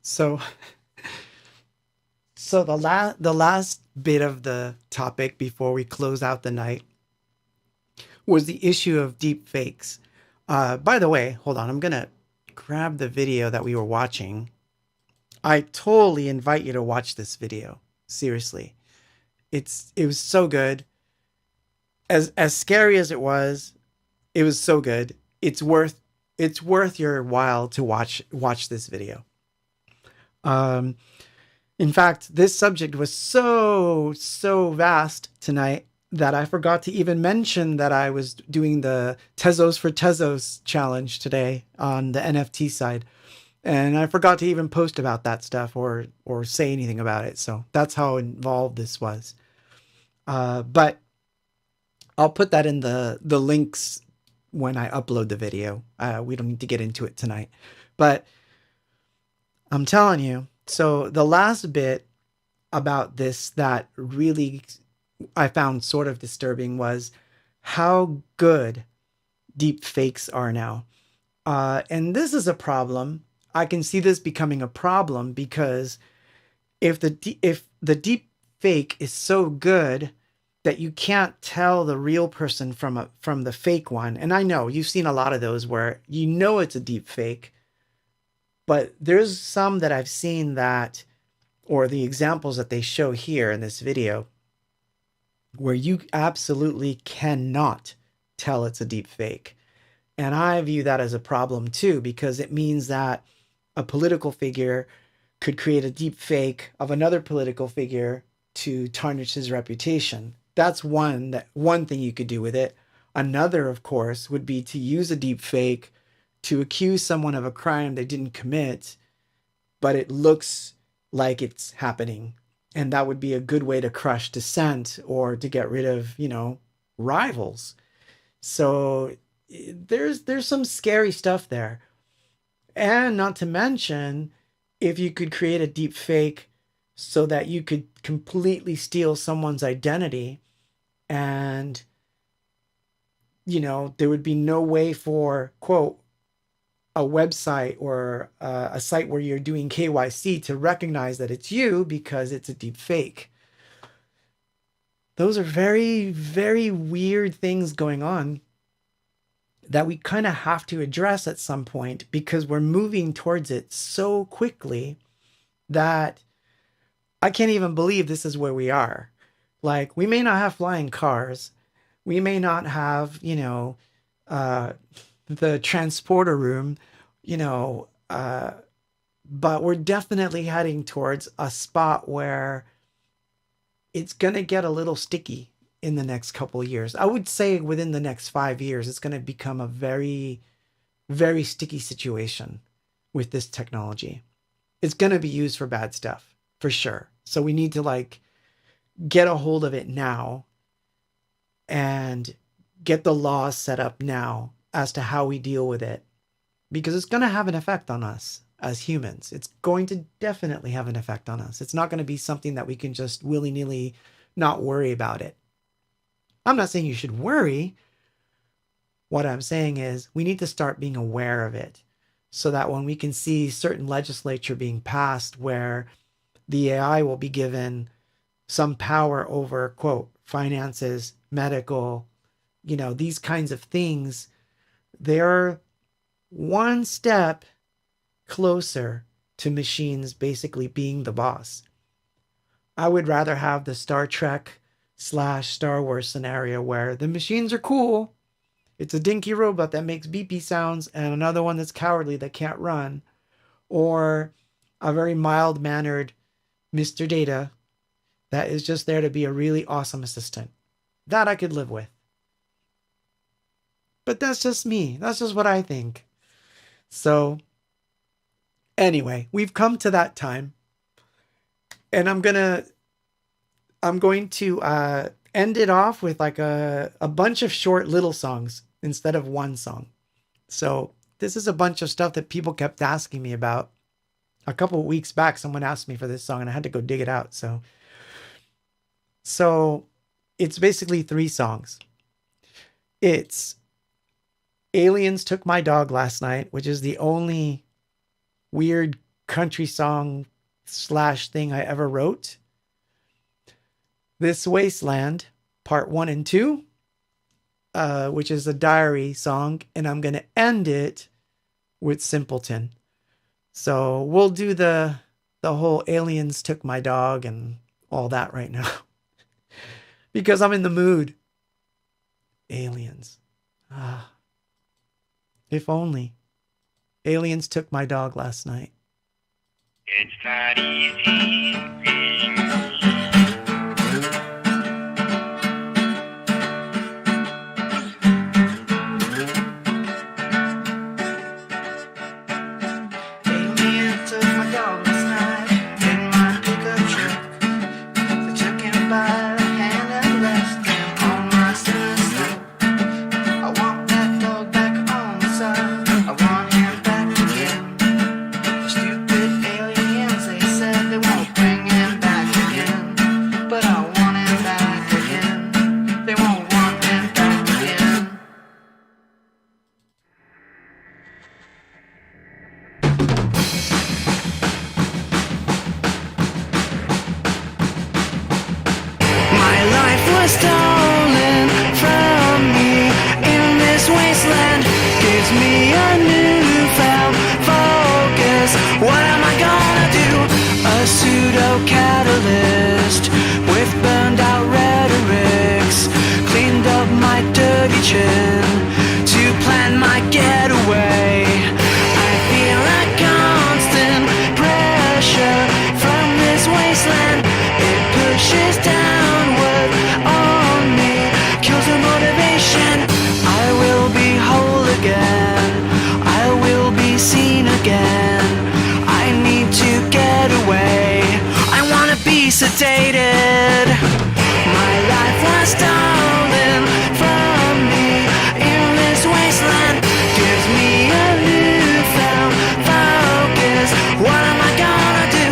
So so the last bit of the topic before we close out the night was the issue of deep fakes. By the way, hold on, I'm gonna grab the video that we were watching. I totally invite you to watch this video. Seriously. It was so good. As scary as it was so good. It's worth your while to watch this video. Um in fact, this subject was so vast tonight that I forgot to even mention that I was doing the Tezos for Tezos challenge today on the NFT side. And I forgot to even post about that stuff or say anything about it. So that's how involved this was. But I'll put that in the links when I upload the video. We don't need to get into it tonight. But I'm telling you, so the last bit about this that really I found sort of disturbing was how good deep fakes are now. And this is a problem. I can see this becoming a problem because if the deep fake is so good that you can't tell the real person from the fake one, and I know you've seen a lot of those where you know it's a deep fake, but there's some that I've seen that, or the examples that they show here in this video, where you absolutely cannot tell it's a deep fake. And I view that as a problem too, because it means that a political figure could create a deep fake of another political figure to tarnish his reputation. That's one thing you could do with it. Another, of course, would be to use a deep fake to accuse someone of a crime they didn't commit, but it looks like it's happening. And that would be a good way to crush dissent or to get rid of, rivals. So there's some scary stuff there. And not to mention, if you could create a deep fake so that you could completely steal someone's identity, and there would be no way for, quote, a website or a site where you're doing KYC to recognize that it's you because it's a deep fake. Those are very, very weird things going on that we kind of have to address at some point, because we're moving towards it so quickly that I can't even believe this is where we are. Like, we may not have flying cars. We may not have, the transporter room, but we're definitely heading towards a spot where it's going to get a little sticky in the next couple of years. I would say within the next 5 years, it's going to become a very, very sticky situation with this technology. It's going to be used for bad stuff, for sure. So we need to get a hold of it now and get the laws set up now as to how we deal with it, because it's going to have an effect on us as humans. It's going to definitely have an effect on us. It's not going to be something that we can just willy-nilly not worry about it. I'm not saying you should worry. What I'm saying is we need to start being aware of it, so that when we can see certain legislature being passed where the AI will be given some power over, quote, finances, medical, these kinds of things, they're one step closer to machines basically being the boss. I would rather have the Star Trek / Star Wars scenario where the machines are cool. It's a dinky robot that makes beepy sounds and another one that's cowardly that can't run. Or a very mild-mannered Mr. Data that is just there to be a really awesome assistant. That I could live with. But that's just me. That's just what I think. So, anyway, we've come to that time. And I'm going to end it off with a bunch of short little songs instead of one song. So this is a bunch of stuff that people kept asking me about. A couple of weeks back, someone asked me for this song and I had to go dig it out. So it's basically 3 songs. It's Aliens Took My Dog Last Night, which is the only weird country song / thing I ever wrote. This Wasteland, part 1 and 2, which is a diary song, and I'm going to end it with Simpleton. So we'll do the whole aliens took my dog and all that right now. Because I'm in the mood. Aliens. If only. Aliens took my dog last night. It's not easy being Alien took my dog last night in my pickup truck. They took him by the hand and left him on my center slope. I want that dog back on the side. I want him back again. The stupid aliens, they said they won't bring him back again. But I want him back again. They won't want him back again. My life was stolen from me in this wasteland. Gives me a newfound focus. What am I gonna do? A pseudo catalyst with burned out rhetorics. Cleaned up my dirty chin to plan my getaway. I feel a constant pressure from this wasteland. It pushes downward on me, kills the motivation. I will be whole again. I will be seen again. I need to get away. I wanna be sedated. My life was stolen from me in this wasteland. Gives me a newfound focus. What am I gonna do?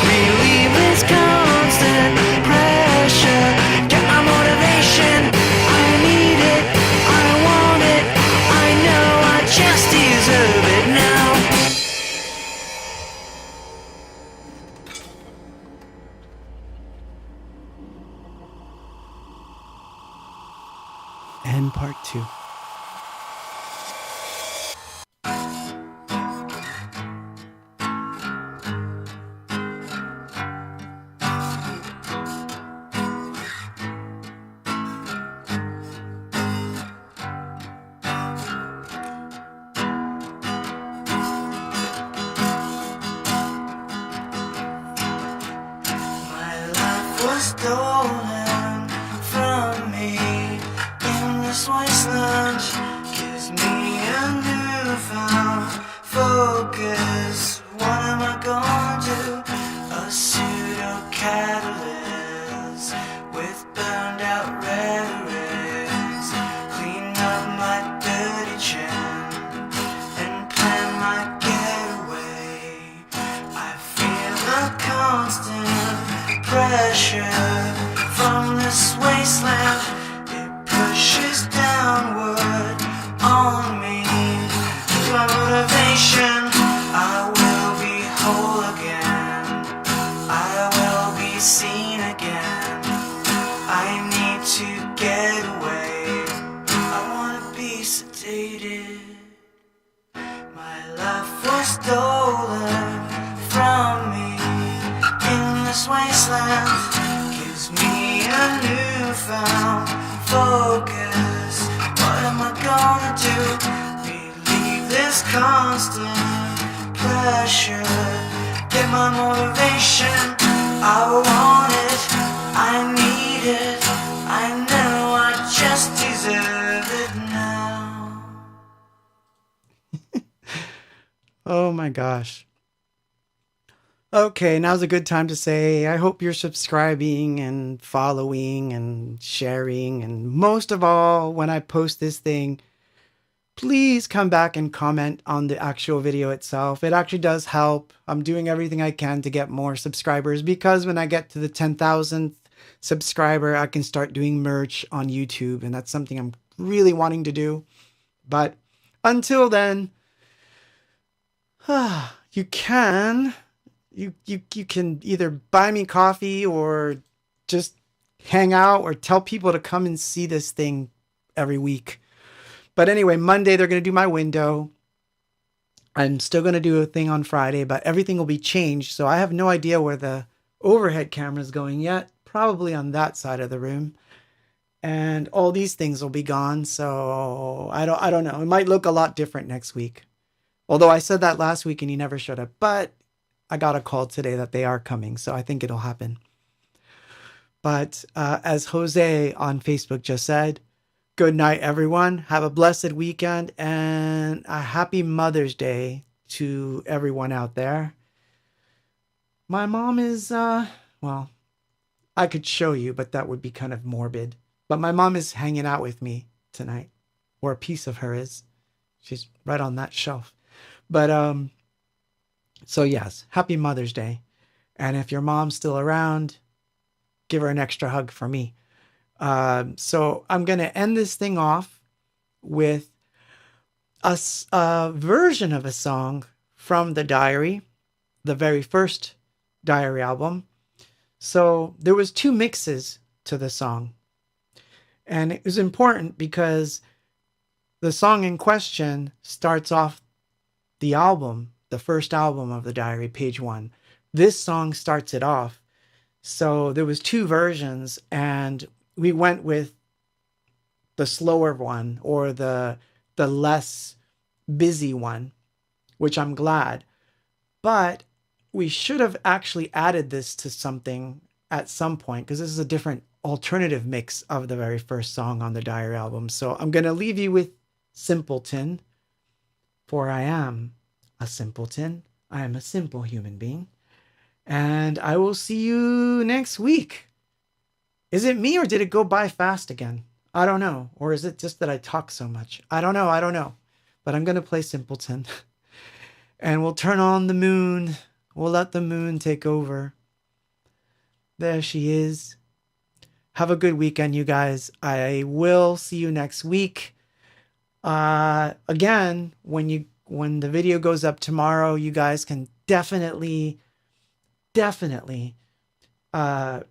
Relieve this constant pressure. Get my motivation. I need it. I want it. I know I just deserve it now. And part 2. My life was stolen from me in this wasteland. Gives me a newfound focus. What am I gonna do? A pseudo catalyst with burned out rhetorics. Clean up my dirty chin and plan my getaway. I feel a constant pressure from this wasteland. It pushes downward on me. It's my motivation. I will be whole again. I will be seen again. I need to get away. I wanna be sedated. My life was stolen from me in this wasteland. Gives me a newfound focus. What am I gonna do? Relieve this constant pressure. Get my motivation. I want it. I need it. I know I just deserve it now. Oh my gosh. Okay, now's a good time to say I hope you're subscribing and following and sharing. And most of all, when I post this thing, please come back and comment on the actual video itself. It actually does help. I'm doing everything I can to get more subscribers, because when I get to the 10,000th subscriber, I can start doing merch on YouTube. And that's something I'm really wanting to do. But until then, you can either buy me coffee or just hang out or tell people to come and see this thing every week. But anyway, Monday they're going to do my window. I'm still going to do a thing on Friday, but everything will be changed. So I have no idea where the overhead camera is going yet. Probably on that side of the room. And all these things will be gone. So I don't know. It might look a lot different next week. Although I said that last week and he never showed up. But I got a call today that they are coming. So I think it'll happen. But as Jose on Facebook just said, good night, everyone. Have a blessed weekend and a happy Mother's Day to everyone out there. My mom is, well, I could show you, but that would be kind of morbid. But my mom is hanging out with me tonight, or a piece of her is. She's right on that shelf. But, so yes, happy Mother's Day. And if your mom's still around, give her an extra hug for me. So I'm going to end this thing off with a version of a song from the Diary, the very first Diary album. So there was 2 mixes to the song. And it was important because the song in question starts off the album, the first album of the Diary, page 1. This song starts it off. So there was 2 versions and we went with the slower one or the less busy one, which I'm glad. But we should have actually added this to something at some point because this is a different alternative mix of the very first song on the Diary album. So I'm going to leave you with Simpleton, for I am a simpleton. I am a simple human being. And I will see you next week. Is it me or did it go by fast again? I don't know. Or is it just that I talk so much? I don't know. But I'm going to play Simpleton. And we'll turn on the moon. We'll let the moon take over. There she is. Have a good weekend, you guys. I will see you next week. Again, when the video goes up tomorrow, you guys can definitely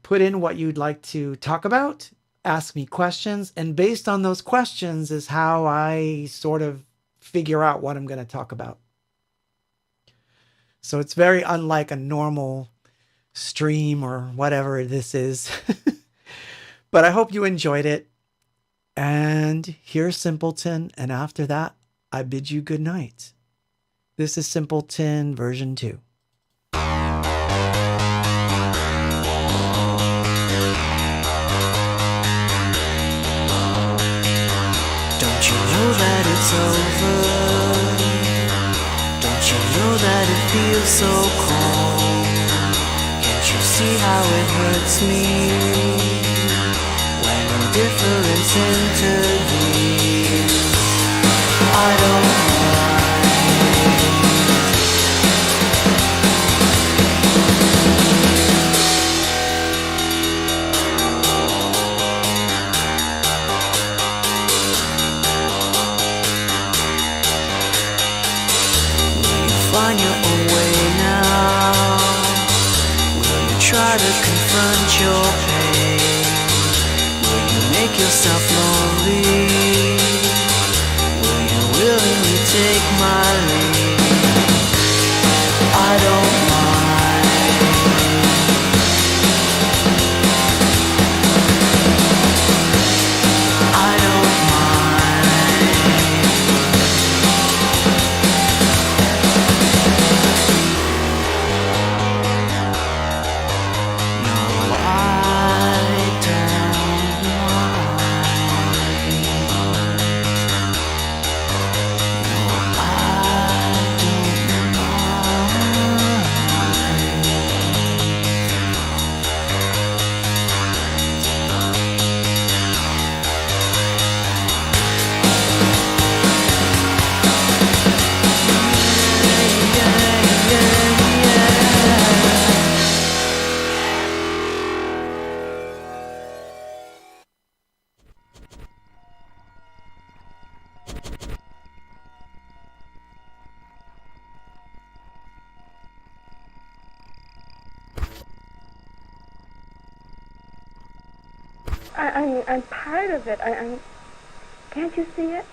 put in what you'd like to talk about, ask me questions, and based on those questions is how I sort of figure out what I'm going to talk about. So it's very unlike a normal stream or whatever this is. But I hope you enjoyed it. And here's Simpleton, and after that, I bid you good night. This is Simpleton version 2. That it's over. Don't you know that it feels so cold? Can't you see how it hurts me when indifference intervenes? I don't find your own way now? Will you try to confront your pain? Will you make yourself lonely? Will you willingly take my lead? I don't I I'm part of it. Can't you see it?